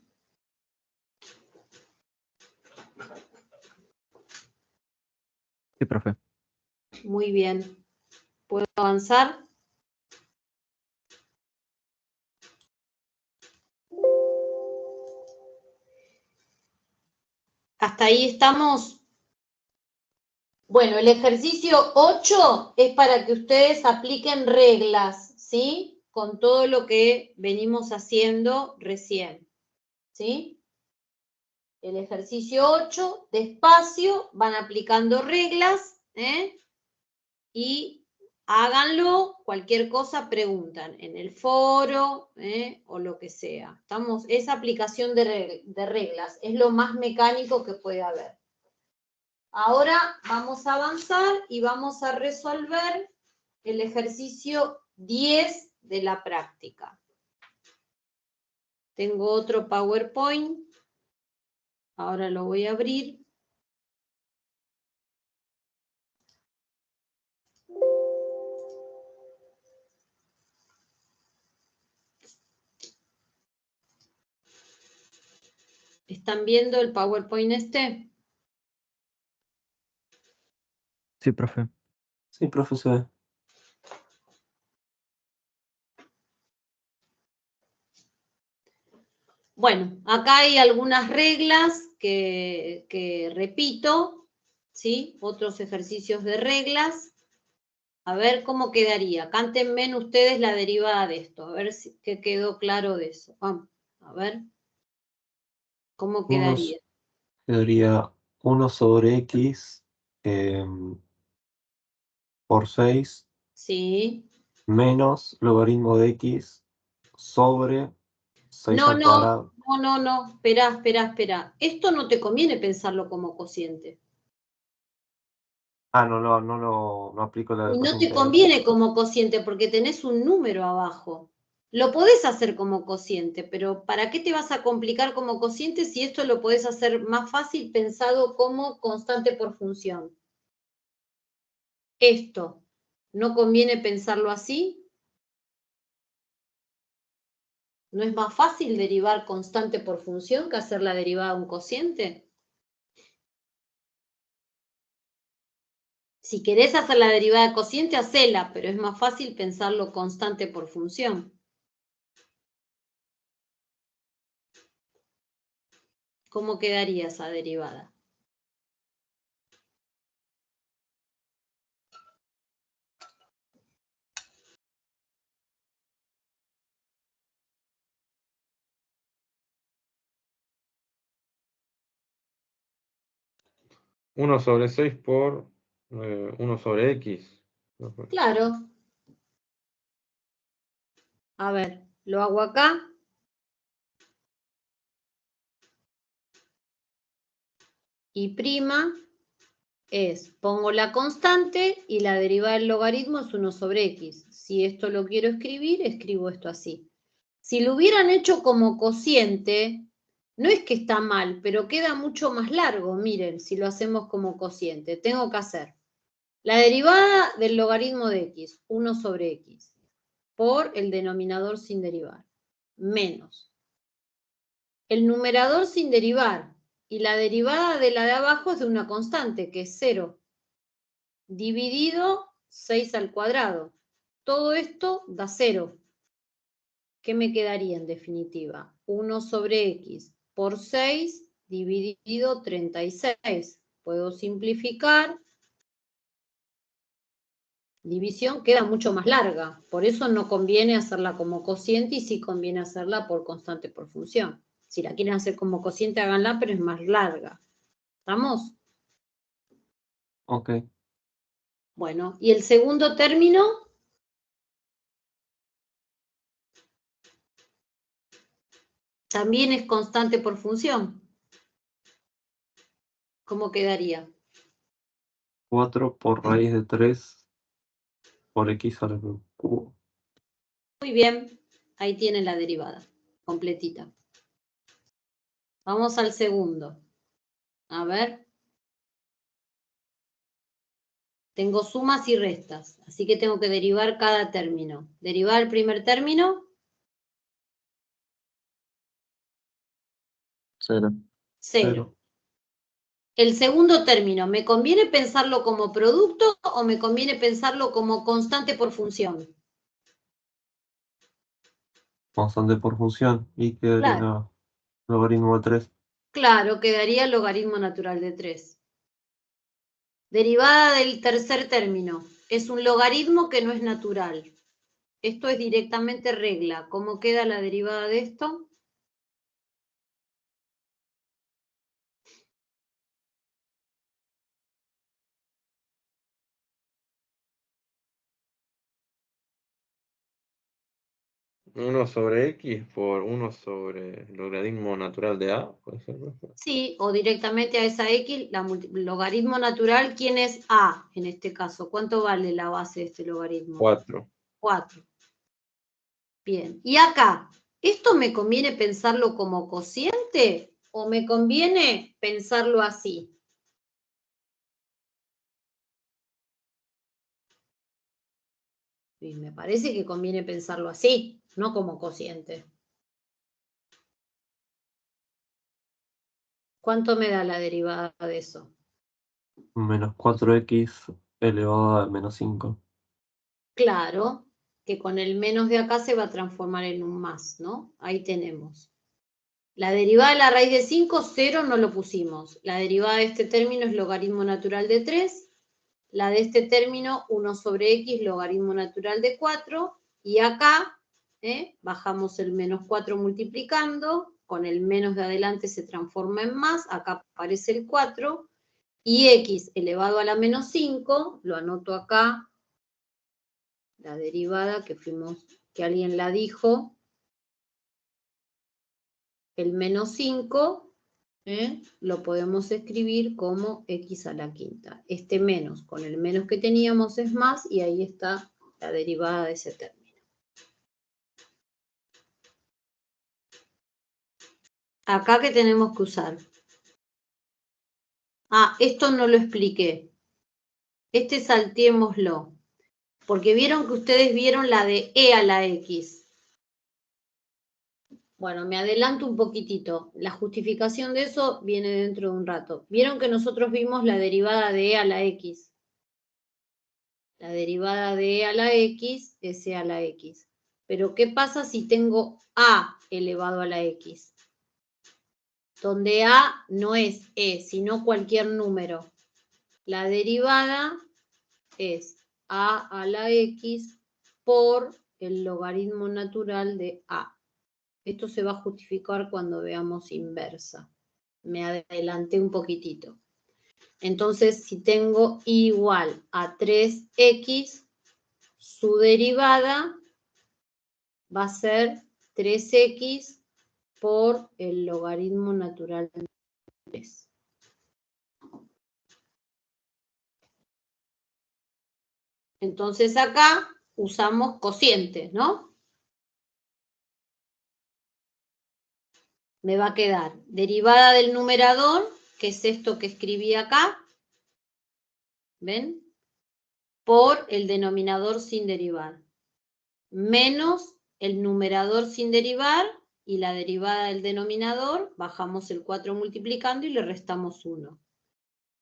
Sí, profe. Muy bien. ¿Puedo avanzar? ¿Hasta ahí estamos? Bueno, el ejercicio 8 es para que ustedes apliquen reglas, ¿sí? Con todo lo que venimos haciendo recién, ¿sí? El ejercicio 8, despacio, van aplicando reglas, y háganlo, cualquier cosa preguntan en el foro, o lo que sea. Es aplicación de reglas, es lo más mecánico que puede haber. Ahora vamos a avanzar y vamos a resolver el ejercicio 10 de la práctica. Tengo otro PowerPoint. Ahora lo voy a abrir. ¿Están viendo el PowerPoint este? Sí, profe. Sí, profesor. Bueno, acá hay algunas reglas que repito, ¿sí? Otros ejercicios de reglas. A ver cómo quedaría. Cántenme ustedes la derivada de esto. A ver si que quedó claro de eso. Vamos, a ver. ¿Cómo quedaría? Quedaría 1 sobre x por 6 Sí. menos logaritmo de x sobre 6 No, al cuadrado. no. Espera. Esto no te conviene pensarlo como cociente. Ah, no aplico la Y no te cociente ahí. conviene como cociente porque tenés un número abajo. Lo podés hacer como cociente, pero ¿para qué te vas a complicar como cociente si esto lo podés hacer más fácil pensado como constante por función? Esto, ¿no conviene pensarlo así? ¿No es más fácil derivar constante por función que hacer la derivada de un cociente? Si querés hacer la derivada de cociente, hacela, pero es más fácil pensarlo constante por función. ¿Cómo quedaría esa derivada? Uno sobre 6 por 1 sobre x. Claro. A ver, lo hago acá. Y prima es, pongo la constante y la derivada del logaritmo es 1 sobre x. Si esto lo quiero escribir, escribo esto así. Si lo hubieran hecho como cociente, no es que está mal, pero queda mucho más largo. Miren, si lo hacemos como cociente, tengo que hacer la derivada del logaritmo de x, 1 sobre x, por el denominador sin derivar, menos el numerador sin derivar, y la derivada de la de abajo es de una constante, que es 0, dividido 6 al cuadrado. Todo esto da 0. ¿qué me quedaría en definitiva? 1 sobre x por 6 dividido 36. Puedo simplificar. División queda mucho más larga. Por eso no conviene hacerla como cociente y sí conviene hacerla por constante por función. Si la quieren hacer como cociente, háganla, pero es más larga. ¿Estamos? Ok. Bueno, y el segundo término, también es constante por función. ¿Cómo quedaría? 4 por raíz de 3 por x al cubo. Muy bien, ahí tienen la derivada, completita. Vamos al segundo. A ver. Tengo sumas y restas, así que tengo que derivar cada término. Derivar el primer término. 0. 0. El segundo término, ¿me conviene pensarlo como producto o me conviene pensarlo como constante por función? Constante por función. Y quedaría Claro. logaritmo de 3. Claro, quedaría el logaritmo natural de 3. Derivada del tercer término. Es un logaritmo que no es natural. Esto es directamente regla. ¿Cómo queda la derivada de esto? Uno sobre x por 1 sobre el logaritmo natural de a, ¿puede ser? Sí, o directamente a esa x, logaritmo natural, ¿quién es a en este caso? ¿Cuánto vale la base de este logaritmo? 4. 4. Bien, y acá, ¿esto me conviene pensarlo como cociente o me conviene pensarlo así? Y me parece que conviene pensarlo así, no como cociente. ¿Cuánto me da la derivada de eso? Menos 4x elevado a menos 5. Claro, que con el menos de acá se va a transformar en un más, ¿no? Ahí tenemos. La derivada de la raíz de 5, 0 no lo pusimos. La derivada de este término es logaritmo natural de 3. La de este término, 1 sobre x, logaritmo natural de 4. Y acá, bajamos el menos 4 multiplicando. Con el menos de adelante se transforma en más. Acá aparece el 4. Y x elevado a la menos 5, lo anoto acá, la derivada que alguien la dijo, el menos 5, lo podemos escribir como x a la quinta. Este menos con el menos que teníamos es más y ahí está la derivada de ese término. Acá, ¿qué tenemos que usar? Ah, esto no lo expliqué. Este saltémoslo. Porque vieron que ustedes vieron la de e a la x. Bueno, me adelanto un poquitito. La justificación de eso viene dentro de un rato. Vieron que nosotros vimos la derivada de e a la x. La derivada de e a la x es e a la x. Pero ¿qué pasa si tengo a elevado a la x? Donde a no es e, sino cualquier número. La derivada es a la x por el logaritmo natural de a. Esto se va a justificar cuando veamos inversa. Me adelanté un poquitito. Entonces, si tengo igual a 3x, su derivada va a ser 3x por el logaritmo natural de 3. Entonces acá usamos cocientes, ¿no? Me va a quedar derivada del numerador, que es esto que escribí acá, ¿ven? Por el denominador sin derivar, menos el numerador sin derivar y la derivada del denominador, bajamos el 4 multiplicando y le restamos 1.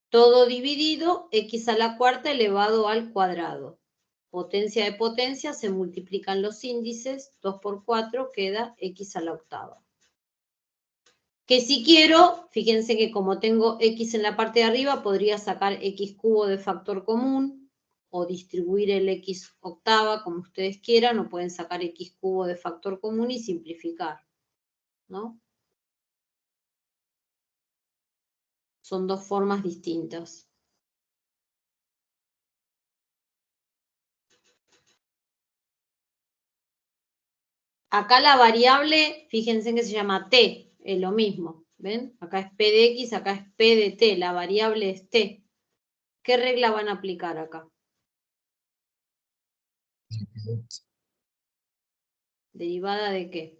Todo dividido, x a la cuarta elevado al cuadrado. potencia de potencia, se multiplican los índices, 2 por 4 queda x a la octava. Que si quiero, fíjense que como tengo x en la parte de arriba, podría sacar x cubo de factor común o distribuir el x octava, como ustedes quieran, o pueden sacar x cubo de factor común y simplificar, ¿no? Son dos formas distintas. Acá la variable, fíjense que se llama t, es lo mismo, ¿ven? Acá es p de x, acá es p de t, la variable es t. ¿Qué regla van a aplicar acá? ¿Derivada de qué?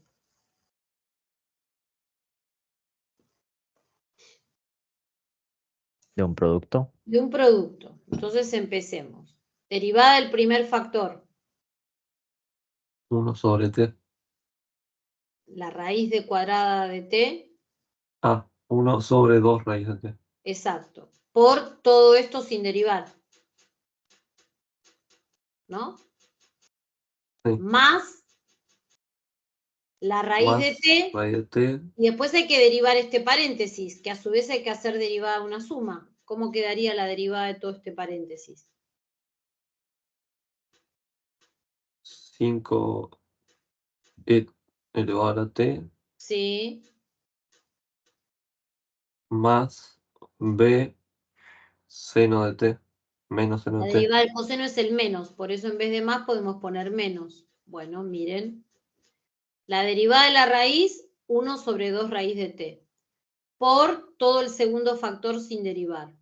¿De un producto? De un producto. Entonces empecemos. Derivada del primer factor. 1 sobre t. La raíz de cuadrada de t. 1 sobre 2 raíz de t. Exacto. Por todo esto sin derivar. ¿No? Sí. Más la raíz Más de t. raíz de t. Y después hay que derivar este paréntesis, que a su vez hay que hacer derivada una suma. ¿Cómo quedaría la derivada de todo este paréntesis? 5 elevado a la t Sí. más b seno de t menos seno La de t. derivada del coseno es el menos, por eso en vez de más podemos poner menos. Bueno, miren. La derivada de la raíz, 1 sobre 2 raíz de t. Por todo el segundo factor sin derivar.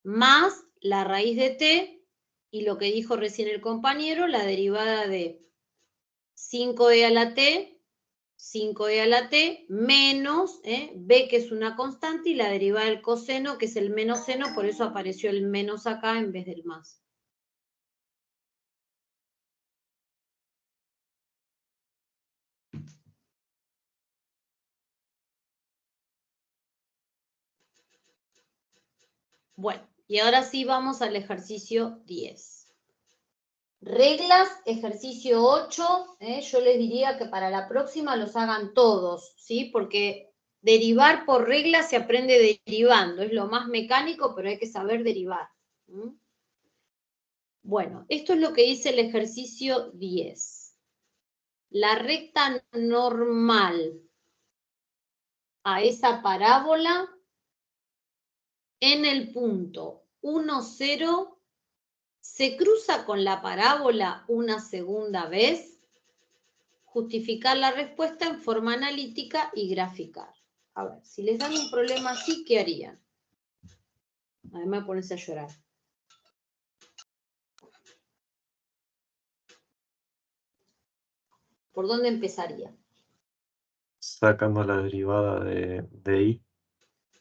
Más la raíz de t, y lo que dijo recién el compañero, la derivada de 5e a la t, 5e a la t, menos b, que es una constante, y la derivada del coseno, que es el menos seno, por eso apareció el menos acá en vez del más. Bueno, y ahora sí vamos al ejercicio 10. Reglas, ejercicio 8, yo les diría que para la próxima los hagan todos, ¿sí? Porque derivar por regla se aprende derivando, es lo más mecánico, pero hay que saber derivar. Bueno, esto es lo que dice el ejercicio 10. La recta normal a esa parábola en el punto 1, 0 se cruza con la parábola una segunda vez. Justificar la respuesta en forma analítica y graficar. A ver, si les dan un problema así, ¿qué harían? Además de ponerse a llorar. ¿Por dónde empezaría? Sacando la derivada de i,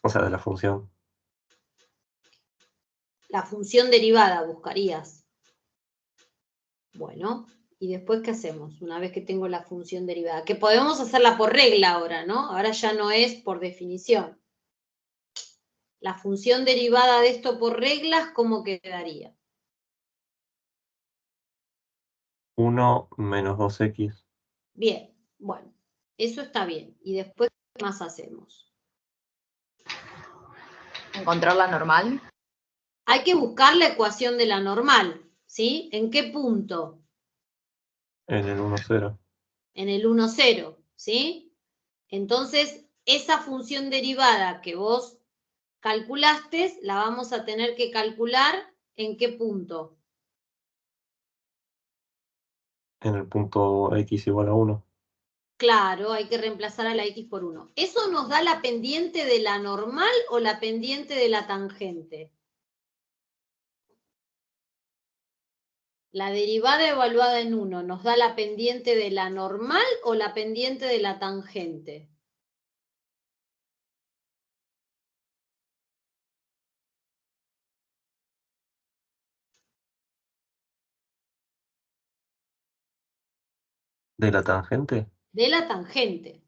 o sea, de la función. La función derivada buscarías. Bueno, ¿y después qué hacemos? Una vez que tengo la función derivada. Que podemos hacerla por regla ahora, ¿no? Ahora ya no es por definición. La función derivada de esto por reglas, ¿cómo quedaría? 1 menos 2x. Bien, bueno, eso está bien. ¿Y después qué más hacemos? Encontrar la normal. Hay que buscar la ecuación de la normal, ¿sí? ¿En qué punto? En el 1, 0. En el 1, 0, ¿sí? Entonces, esa función derivada que vos calculaste, la vamos a tener que calcular ¿en qué punto? En el punto x igual a 1. Claro, hay que reemplazar a la x por 1. ¿Eso nos da la pendiente de la normal o la pendiente de la tangente? La derivada evaluada en 1, ¿nos da la pendiente de la normal o la pendiente de la tangente? ¿De la tangente? De la tangente.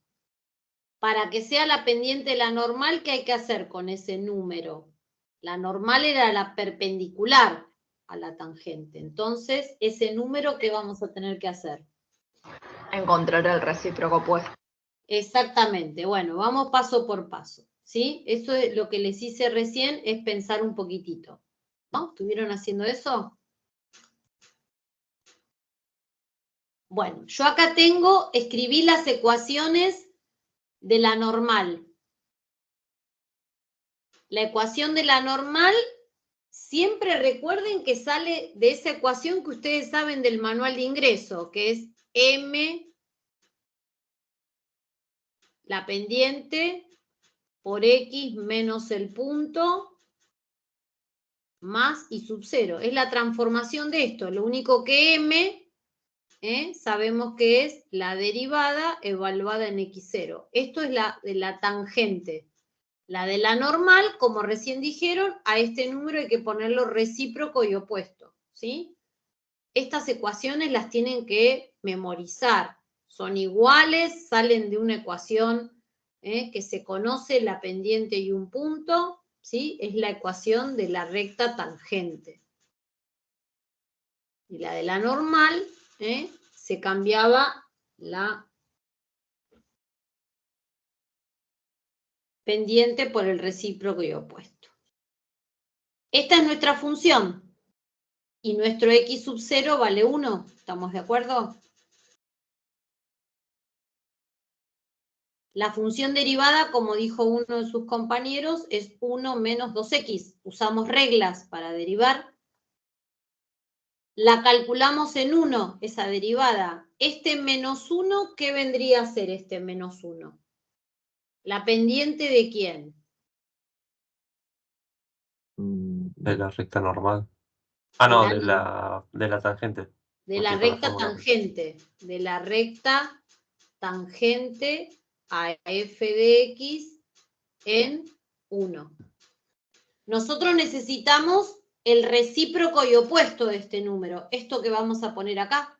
Para que sea la pendiente de la normal, ¿qué hay que hacer con ese número? La normal era la perpendicular. a la tangente. Entonces, ese número, ¿qué vamos a tener que hacer? Encontrar el recíproco opuesto. Exactamente. Bueno, vamos paso por paso, ¿sí? Eso es lo que les hice recién, es pensar un poquitito, ¿no? ¿Estuvieron haciendo eso? Bueno, yo acá escribí las ecuaciones de la normal. La ecuación de la normal, siempre recuerden que sale de esa ecuación que ustedes saben del manual de ingreso, que es M, la pendiente, por X menos el punto, más y sub 0. Es la transformación de esto. Lo único que M, sabemos que es la derivada evaluada en X0. Esto es la de la tangente. La de la normal, como recién dijeron, a este número hay que ponerlo recíproco y opuesto, ¿sí? Estas ecuaciones las tienen que memorizar. Son iguales, salen de una ecuación que se conoce, la pendiente y un punto, ¿sí? Es la ecuación de la recta tangente. Y la de la normal, se cambiaba la pendiente por el recíproco y opuesto. Esta es nuestra función. Y nuestro X sub 0 vale 1. ¿Estamos de acuerdo? La función derivada, como dijo uno de sus compañeros, es 1 menos 2x. Usamos reglas para derivar. La calculamos en 1, esa derivada. Este menos 1, ¿qué vendría a ser este menos 1? ¿La pendiente de quién? De la recta normal. Ah, no, de la tangente. De la recta tangente. De la recta tangente a f de x en 1. Nosotros necesitamos el recíproco y opuesto de este número. Esto que vamos a poner acá.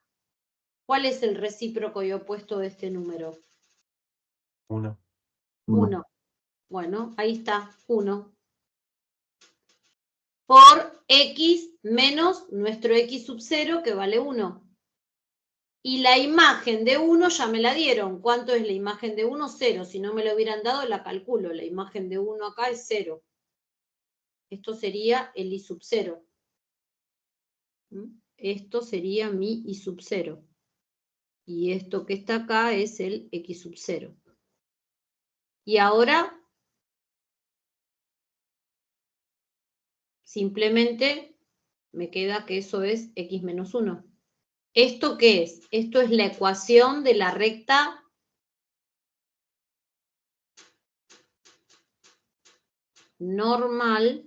¿Cuál es el recíproco y opuesto de este número? 1. 1. Bueno, ahí está, 1. Por x menos nuestro x sub 0, que vale 1. Y la imagen de 1 ya me la dieron. ¿Cuánto es la imagen de 1? 0. Si no me lo hubieran dado, la calculo. La imagen de 1 acá es 0. Esto sería el I sub 0. Esto sería mi I sub 0. Y esto que está acá es el X sub 0. Y ahora, simplemente me queda que eso es X menos 1. ¿Esto qué es? Esto es la ecuación de la recta normal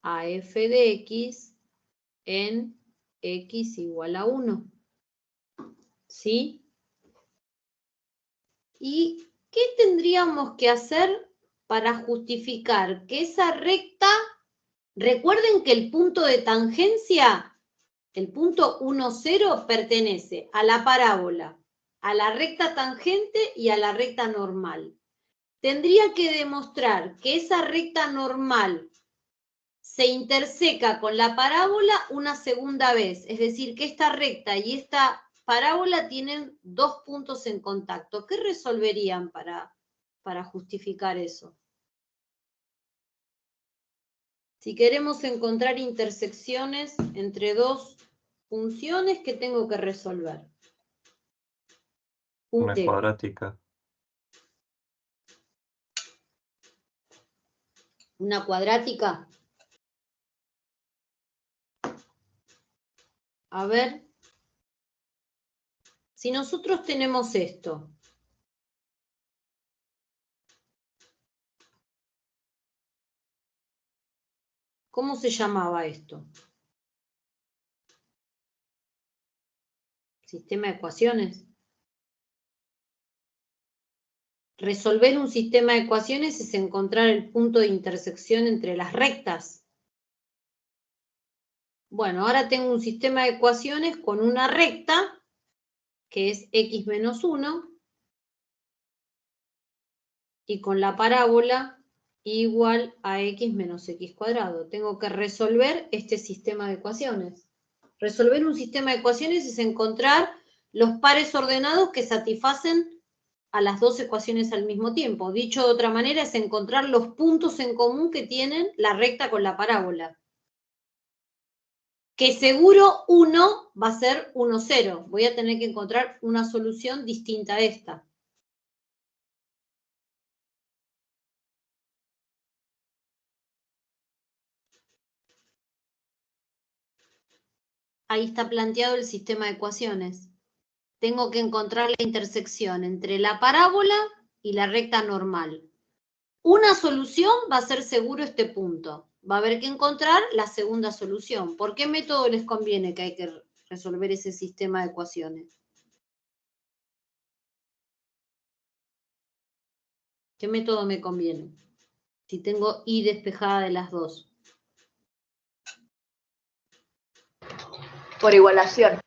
a f de x en x igual a 1. ¿Sí? ¿Y qué tendríamos que hacer para justificar que esa recta, recuerden que el punto de tangencia, el punto 1, 0, pertenece a la parábola, a la recta tangente y a la recta normal. Tendría que demostrar que esa recta normal se interseca con la parábola una segunda vez, es decir, que esta recta y esta parábola tienen dos puntos en contacto. ¿Qué resolverían para justificar eso? Si queremos encontrar intersecciones entre dos funciones, ¿qué tengo que resolver? Una cuadrática. ¿Una cuadrática? A ver, si nosotros tenemos esto, ¿cómo se llamaba esto? ¿Sistema de ecuaciones? Resolver un sistema de ecuaciones es encontrar el punto de intersección entre las rectas. Bueno, ahora tengo un sistema de ecuaciones con una recta, que es x menos 1, y con la parábola igual a x menos x cuadrado. Tengo que resolver este sistema de ecuaciones. Resolver un sistema de ecuaciones es encontrar los pares ordenados que satisfacen a las dos ecuaciones al mismo tiempo. Dicho de otra manera, es encontrar los puntos en común que tienen la recta con la parábola. Que seguro 1 va a ser 1, 0. Voy a tener que encontrar una solución distinta a esta. Ahí está planteado el sistema de ecuaciones. Tengo que encontrar la intersección entre la parábola y la recta normal. Una solución va a ser seguro este punto. Va a haber que encontrar la segunda solución. ¿Por qué método les conviene que hay que resolver ese sistema de ecuaciones? ¿Qué método me conviene? Si tengo y despejada de las dos. Por igualación.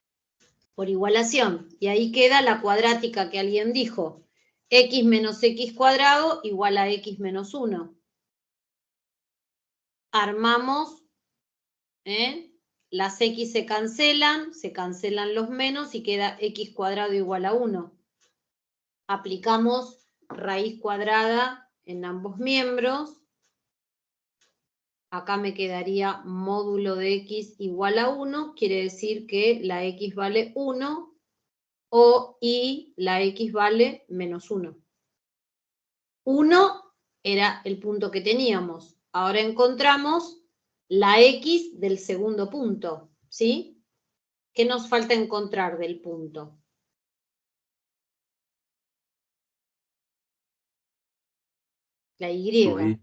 Por igualación. Y ahí queda la cuadrática que alguien dijo. X menos x cuadrado igual a x menos 1. Armamos, las x se cancelan los menos y queda x cuadrado igual a 1. Aplicamos raíz cuadrada en ambos miembros. Acá me quedaría módulo de x igual a 1, quiere decir que la x vale 1 y la x vale menos 1. 1 era el punto que teníamos. Ahora encontramos la x del segundo punto, ¿sí? ¿Qué nos falta encontrar del punto? La y. Sub i.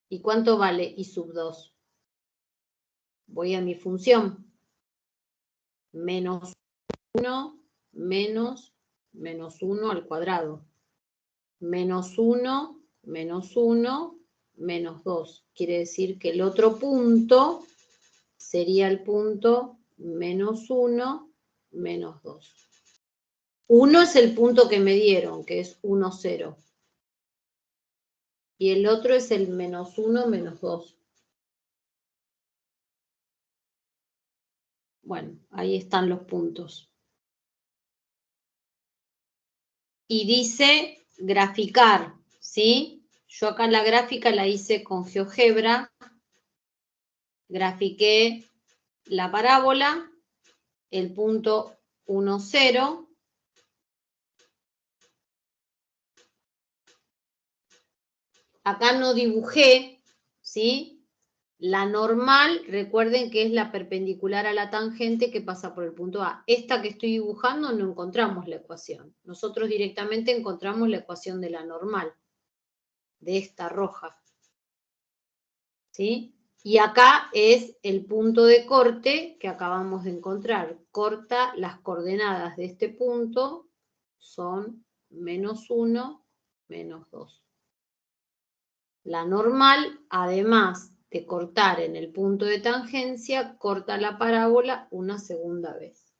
¿Y cuánto vale y sub 2? Voy a mi función. Menos 1 menos 1 al cuadrado. Menos 1 menos 1 menos 2. Quiere decir que el otro punto sería el punto menos 1 menos 2. 1 es el punto que me dieron, que es 1, 0. Y el otro es el menos 1 menos 2. Bueno, ahí están los puntos. Y dice graficar, ¿sí? Yo acá la gráfica la hice con GeoGebra. Grafiqué la parábola, el punto 1, 0. Acá no dibujé, ¿sí? La normal, recuerden que es la perpendicular a la tangente que pasa por el punto A. Esta que estoy dibujando no encontramos la ecuación. Nosotros directamente encontramos la ecuación de la normal, de esta roja. ¿Sí? Y acá es el punto de corte que acabamos de encontrar. Corta las coordenadas de este punto, son menos 1, menos 2. La normal, además de cortar en el punto de tangencia, corta la parábola una segunda vez.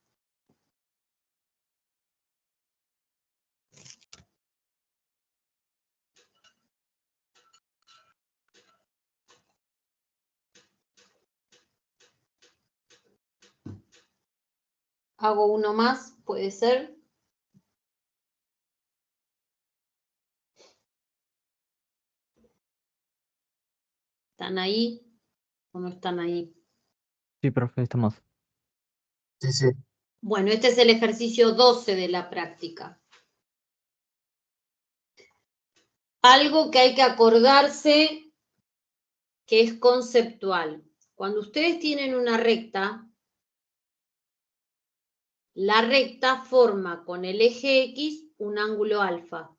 Hago uno más, puede ser. ¿Están ahí o no están ahí? Sí, profe, estamos. Sí, sí. Bueno, este es el ejercicio 12 de la práctica. Algo que hay que acordarse que es conceptual. Cuando ustedes tienen una recta, la recta forma con el eje X un ángulo alfa.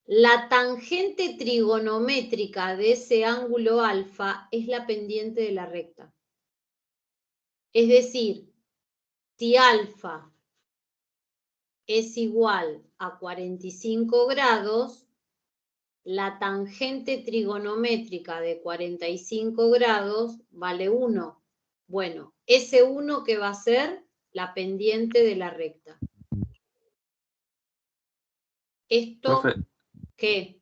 La tangente trigonométrica de ese ángulo alfa es la pendiente de la recta. Es decir, si alfa es igual a 45 grados, la tangente trigonométrica de 45 grados vale 1. Bueno, ese 1 que va a ser la pendiente de la recta. Esto, Profe, ¿qué?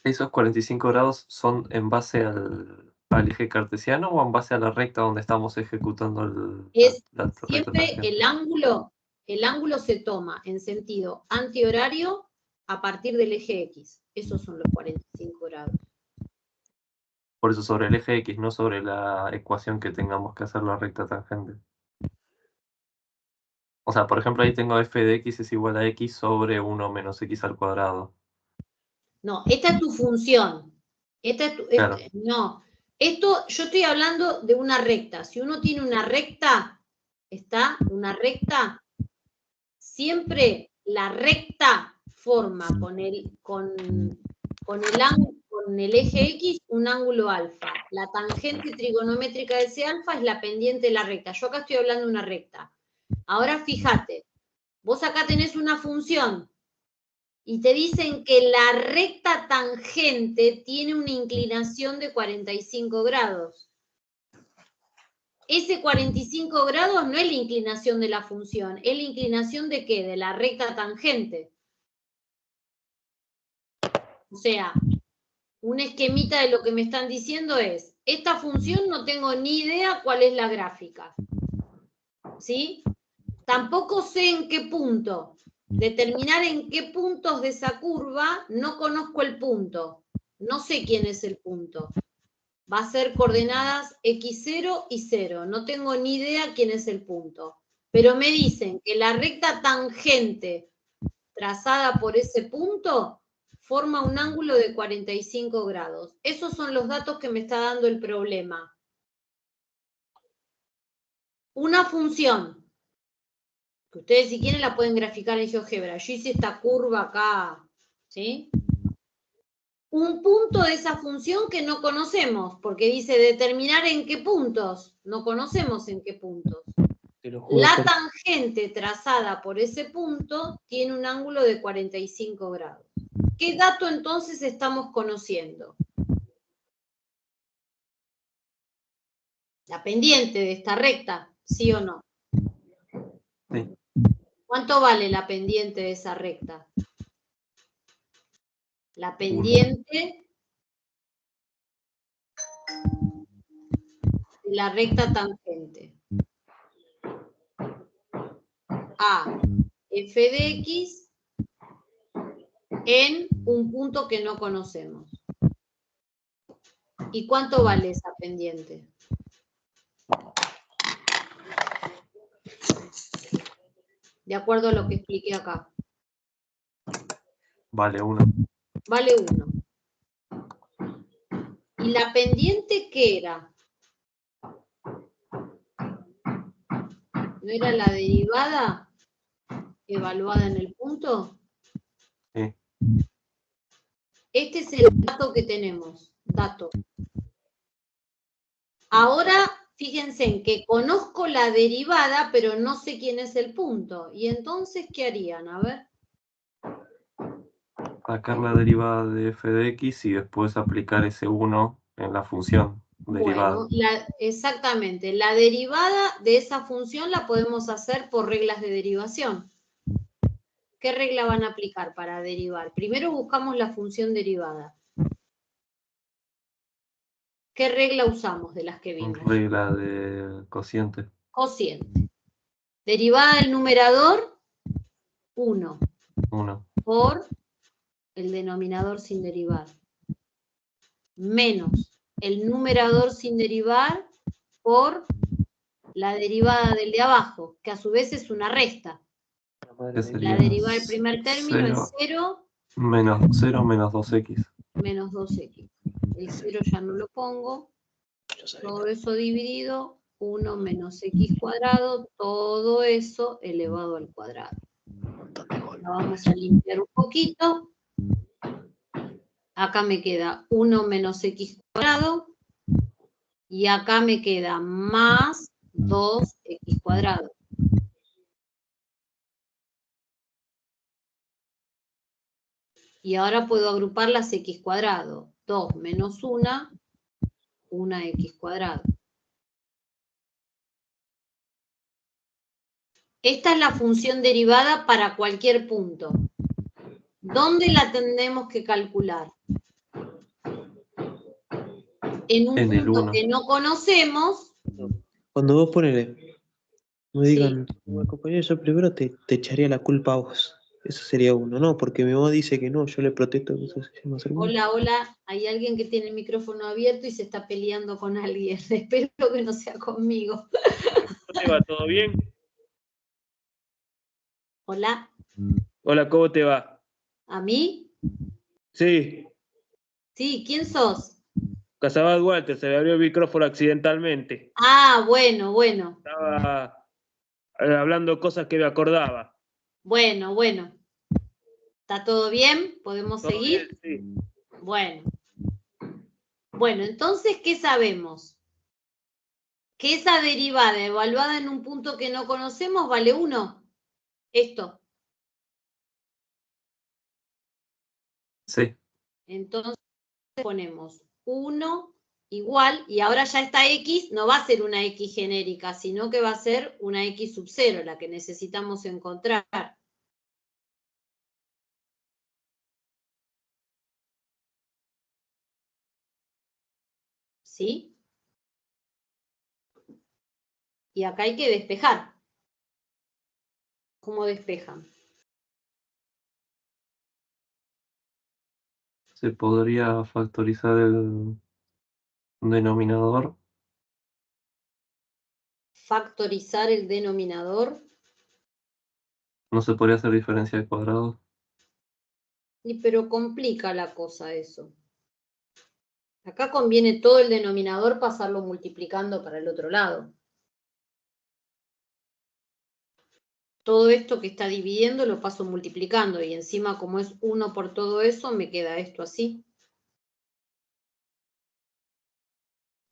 ¿Esos 45 grados son en base al eje cartesiano o en base a la recta donde estamos ejecutando Es la recta siempre tangente? el ángulo se toma en sentido antihorario a partir del eje X. Esos son los 45 grados. Por eso sobre el eje X, no sobre la ecuación que tengamos que hacer la recta tangente. O sea, por ejemplo, ahí tengo f de x es igual a x sobre 1 menos x al cuadrado. No, esta es tu función. Claro. No, esto yo estoy hablando de una recta. Si uno tiene una recta, siempre la recta forma con el eje X un ángulo alfa. La tangente trigonométrica de ese alfa es la pendiente de la recta. Yo acá estoy hablando de una recta. Ahora fíjate, vos acá tenés una función y te dicen que la recta tangente tiene una inclinación de 45 grados. Ese 45 grados no es la inclinación de la función, es la inclinación de ¿qué? De la recta tangente. O sea, un esquemita de lo que me están diciendo es, esta función no tengo ni idea cuál es la gráfica. ¿Sí? Tampoco sé en qué punto. Determinar en qué puntos de esa curva, no conozco el punto. No sé quién es el punto. Va a ser coordenadas x0 y 0. No tengo ni idea quién es el punto. Pero me dicen que la recta tangente trazada por ese punto forma un ángulo de 45 grados. Esos son los datos que me está dando el problema. Una función, que ustedes si quieren la pueden graficar en GeoGebra. Yo hice esta curva acá, ¿sí? Un punto de esa función que no conocemos, porque dice determinar en qué puntos. No conocemos en qué puntos. La tangente trazada por ese punto tiene un ángulo de 45 grados. ¿Qué dato entonces estamos conociendo? La pendiente de esta recta, ¿sí o no? Sí. ¿Cuánto vale la pendiente de esa recta? La pendiente de la recta tangente a f de x en un punto que no conocemos. ¿Y cuánto vale esa pendiente? De acuerdo a lo que expliqué acá. Vale 1. Vale 1. ¿Y la pendiente qué era? ¿No era la derivada evaluada en el punto? Sí. Este es el dato que tenemos. Dato. Ahora, fíjense en que conozco la derivada, pero no sé quién es el punto. ¿Y entonces qué harían? A ver. Sacar la derivada de f de x y después aplicar ese 1 en la función derivada. Bueno, exactamente. La derivada de esa función la podemos hacer por reglas de derivación. ¿Qué regla van a aplicar para derivar? Primero buscamos la función derivada. ¿Qué regla usamos de las que vimos? Regla de cociente. Cociente. Derivada del numerador, 1. 1. Por el denominador sin derivar. Menos el numerador sin derivar por la derivada del de abajo, que a su vez es una resta. La derivada del primer término es 0. Menos 0 menos 2x. Menos 2x. El 0 ya no lo pongo. Todo eso dividido, 1 menos x cuadrado, todo eso elevado al cuadrado. Lo vamos a limpiar un poquito. Acá me queda 1 menos x cuadrado. Y acá me queda más 2x cuadrado. Y ahora puedo agrupar las x cuadrado. 2 menos 1, 1x cuadrado. Esta es la función derivada para cualquier punto. ¿Dónde la tendremos que calcular? en un En el punto 1. que no conocemos, Cuando vos ponele, me sí, digan, compañero, yo primero te echaría la culpa a vos. Eso sería uno, ¿no? Porque mi mamá dice que no, yo le protesto, eso se llama ser bueno. hola, hola, hay alguien que tiene el micrófono abierto y se está peleando con alguien. Espero que no sea conmigo. ¿Cómo te va? ¿Todo bien? Hola, Hola, ¿cómo te va? ¿a mí? Sí, Sí, ¿quién sos? Casabad Walter, se le abrió el micrófono accidentalmente. Ah, bueno, bueno, Estaba hablando cosas que me acordaba. bueno, bueno. ¿Está todo bien? ¿Podemos ¿Todo seguir? bien? Sí. Bueno. Bueno, entonces, ¿qué sabemos? Que esa derivada evaluada en un punto que no conocemos vale 1. Esto. Sí. Entonces ponemos 1 igual, y ahora ya esta X no va a ser una X genérica, sino que va a ser una X sub 0, la que necesitamos encontrar. ¿Sí? Y acá hay que despejar. ¿Cómo despejan? Se podría factorizar el denominador. Factorizar el denominador. No se podría hacer diferencia de cuadrados. Pero complica la cosa eso. Acá conviene todo el denominador pasarlo multiplicando para el otro lado. Todo esto que está dividiendo lo paso multiplicando y encima como es 1 por todo eso me queda esto así.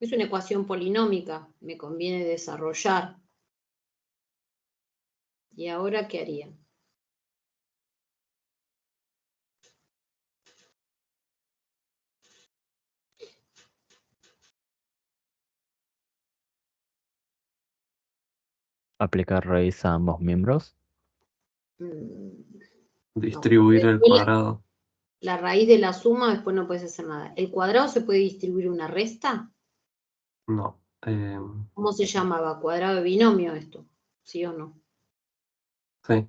Es una ecuación polinómica, me conviene desarrollar. ¿Y ahora qué haría? Aplicar raíz a ambos miembros. Distribuir el cuadrado. La raíz de la suma después no puedes hacer nada. ¿El cuadrado se puede distribuir una resta? No. ¿Cómo se llamaba? Cuadrado de binomio esto, ¿sí o no? Sí.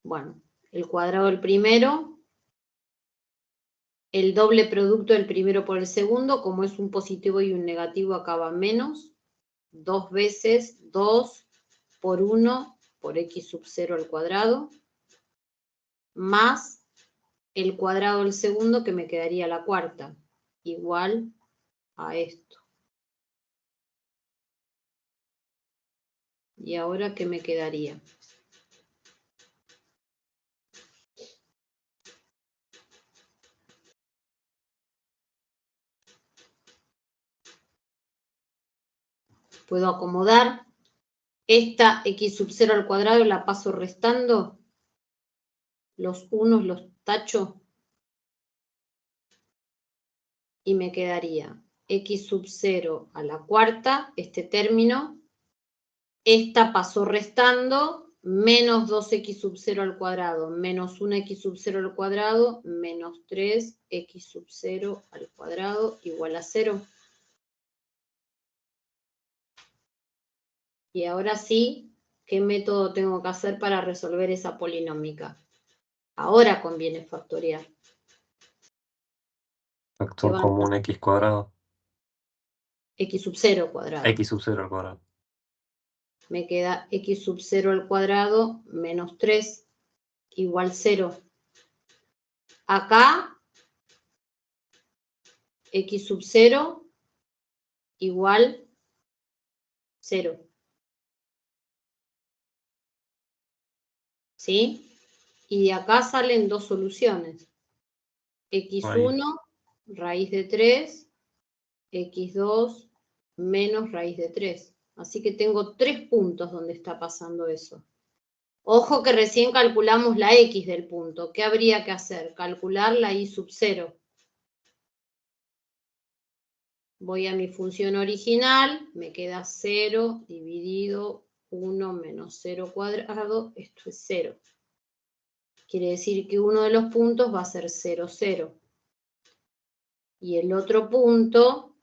Bueno, el cuadrado del primero, el doble producto del primero por el segundo, como es un positivo y un negativo, acaba menos. 2 veces 2 por 1 por x sub 0 al cuadrado, más el cuadrado del segundo, que me quedaría la cuarta, igual a esto. ¿Y ahora qué me quedaría? Puedo acomodar. Esta x sub 0 al cuadrado la paso restando. Los unos los tacho. Y me quedaría x sub 0 a la cuarta, este término. Esta pasó restando, menos 2x sub 0 al cuadrado, menos 1x sub 0 al cuadrado, menos 3x sub 0 al cuadrado, igual a 0. Y ahora sí, ¿qué método tengo que hacer para resolver esa polinómica? Ahora conviene factoriar. Factor común x cuadrado. X sub 0 cuadrado. X sub 0 al cuadrado. Me queda x sub 0 al cuadrado menos 3 igual 0. Acá, x sub 0 igual 0. ¿Sí? Y de acá salen dos soluciones. x1, raíz de 3, x2, menos raíz de 3. Así que tengo 3 puntos donde está pasando eso. Ojo que recién calculamos la x del punto. ¿Qué habría que hacer? Calcular la y sub 0. Voy a mi función original, me queda 0 dividido 1 menos 0 cuadrado, esto es 0. Quiere decir que uno de los puntos va a ser 0, 0. Y el otro punto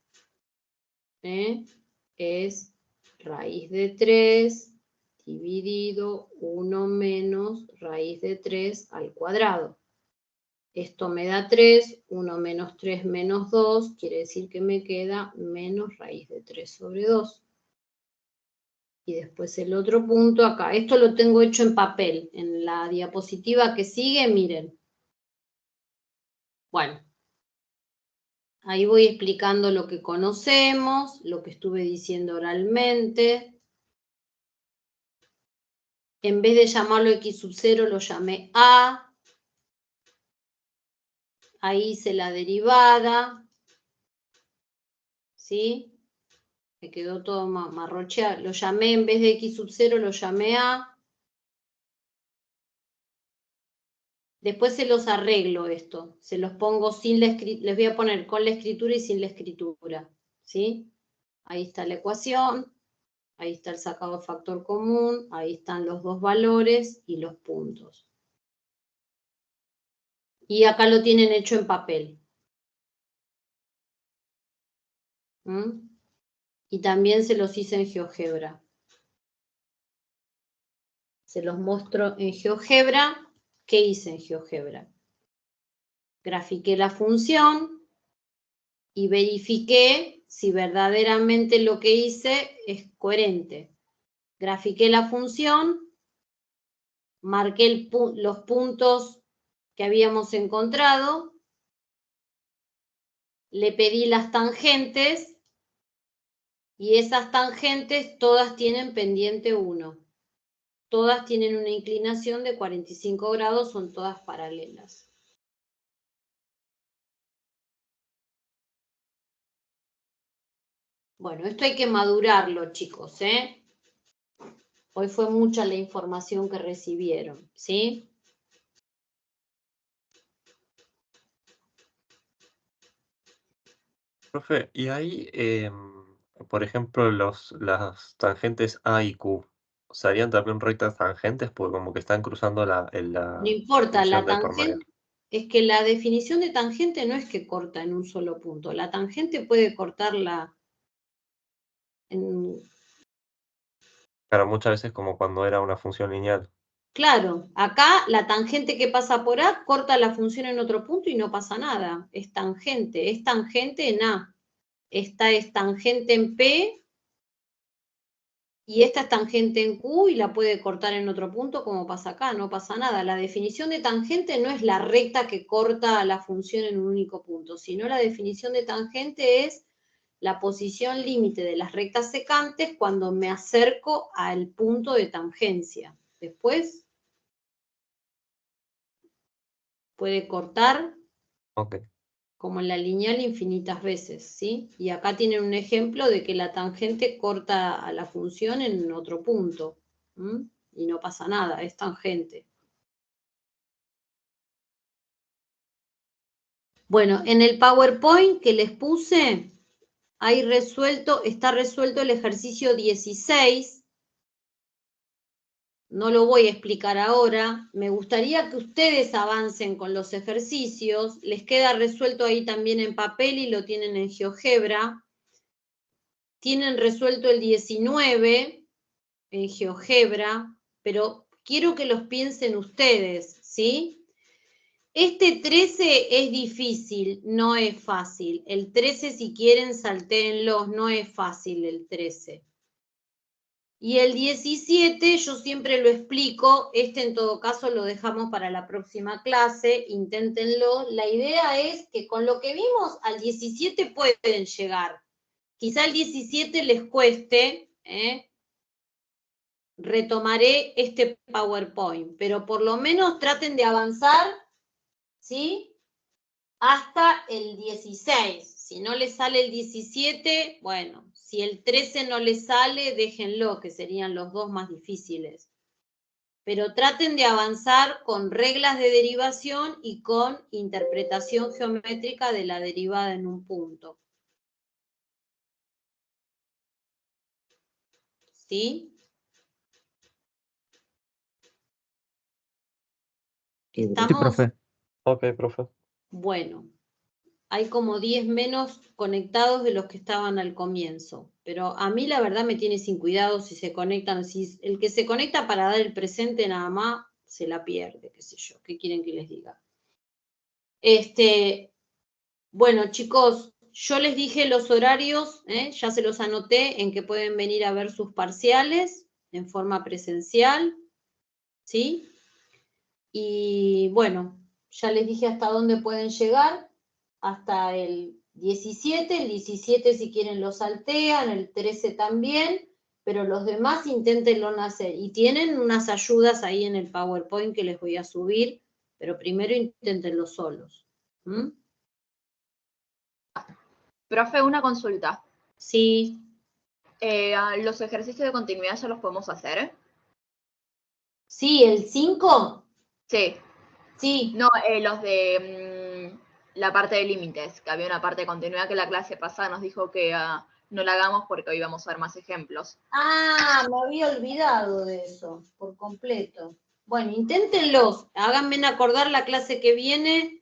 es raíz de 3 dividido 1 menos raíz de 3 al cuadrado. Esto me da 3, 1 menos 3 menos 2, quiere decir que me queda menos raíz de 3 sobre 2. Y después el otro punto acá. Esto lo tengo hecho en papel. En la diapositiva que sigue, miren. Bueno. Ahí voy explicando lo que conocemos, lo que estuve diciendo oralmente. En vez de llamarlo x sub 0, lo llamé a. Ahí hice la derivada. ¿Sí? Me quedó todo marrocheado. Lo llamé, en vez de x sub 0, lo llamé a. Después se los arreglo esto. Se los pongo sin la escritura. Les voy a poner con la escritura y sin la escritura. ¿Sí? Ahí está la ecuación. Ahí está el sacado de factor común. Ahí están los dos valores y los puntos. Y acá lo tienen hecho en papel. Y también se los hice en GeoGebra. Se los muestro en GeoGebra. ¿Qué hice en GeoGebra? Grafiqué la función y verifiqué si verdaderamente lo que hice es coherente. Grafiqué la función, marqué los puntos que habíamos encontrado, le pedí las tangentes y esas tangentes todas tienen pendiente 1. Todas tienen una inclinación de 45 grados, son todas paralelas. Bueno, esto hay que madurarlo, chicos, ¿eh? Hoy fue mucha la información que recibieron, ¿sí? Profe, y ahí, por ejemplo, las tangentes A y Q, ¿serían también rectas tangentes? Porque como que están cruzando No la importa, función la de por medio. tangente, es que la definición de tangente no es que corta en un solo punto. La tangente puede cortarla en... Claro, muchas veces como cuando era una función lineal. Claro, acá la tangente que pasa por A corta la función en otro punto y no pasa nada. Es tangente en A. Esta es tangente en P y esta es tangente en Q y la puede cortar en otro punto como pasa acá, no pasa nada. La definición de tangente no es la recta que corta la función en un único punto, sino la definición de tangente es la posición límite de las rectas secantes cuando me acerco al punto de tangencia. Después puede cortar Ok. como en la lineal infinitas veces, ¿sí? Y acá tienen un ejemplo de que la tangente corta a la función en otro punto, y no pasa nada, es tangente. Bueno, en el PowerPoint que les puse, está resuelto el ejercicio 16. No lo voy a explicar ahora. Me gustaría que ustedes avancen con los ejercicios. Les queda resuelto ahí también en papel y lo tienen en GeoGebra. Tienen resuelto el 19 en GeoGebra, pero quiero que los piensen ustedes, ¿sí? Este 13 es difícil, no es fácil. El 13, si quieren, saltéenlos, no es fácil el 13. Y el 17 yo siempre lo explico, este en todo caso lo dejamos para la próxima clase, inténtenlo. La idea es que con lo que vimos al 17 pueden llegar. Quizá el 17 les cueste, retomaré este PowerPoint, pero por lo menos traten de avanzar, ¿sí? Hasta el 16. Si no les sale el 17, bueno, si el 13 no les sale, déjenlo, que serían los dos más difíciles. Pero traten de avanzar con reglas de derivación y con interpretación geométrica de la derivada en un punto. ¿Sí? Sí, ¿Estamos? profe. Ok, profe. Bueno. hay como 10 menos conectados de los que estaban al comienzo. Pero a mí la verdad me tiene sin cuidado si se conectan. Si el que se conecta para dar el presente nada más, se la pierde, qué sé yo. ¿Qué quieren que les diga? Bueno, chicos, yo les dije los horarios, ya se los anoté en que pueden venir a ver sus parciales en forma presencial, ¿sí? Y bueno, ya les dije hasta dónde pueden llegar, hasta el 17 si quieren lo saltean, el 13 también, pero los demás inténtenlo hacer. Y tienen unas ayudas ahí en el PowerPoint que les voy a subir, pero primero inténtenlo solos. ¿Mm? Profe, una consulta. Sí. ¿Los ejercicios de continuidad ya los podemos hacer? Sí, ¿el 5? Sí. Sí. No, los de la parte de límites, que había una parte de continuidad que la clase pasada nos dijo que no la hagamos porque hoy vamos a ver más ejemplos. Ah, me había olvidado de eso, por completo. Bueno, inténtenlos, háganme acordar la clase que viene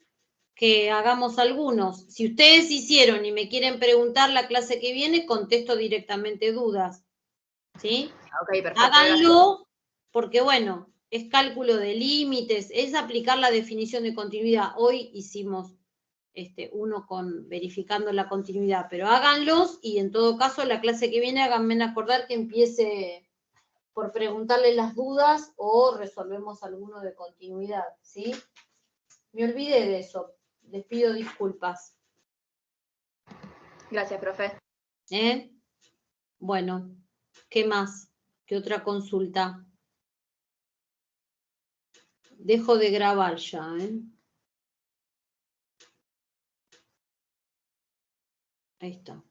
que hagamos algunos. Si ustedes hicieron y me quieren preguntar la clase que viene, contesto directamente dudas. ¿Sí? Ok, perfecto. Háganlo, porque bueno, es cálculo de límites, es aplicar la definición de continuidad. Hoy hicimos uno verificando la continuidad, pero háganlos y en todo caso la clase que viene háganme acordar que empiece por preguntarle las dudas o resolvemos alguno de continuidad, ¿sí? Me olvidé de eso, les pido disculpas. Gracias, profe. Bueno, ¿qué más? ¿Qué otra consulta? Dejo de grabar ya, Ahí está.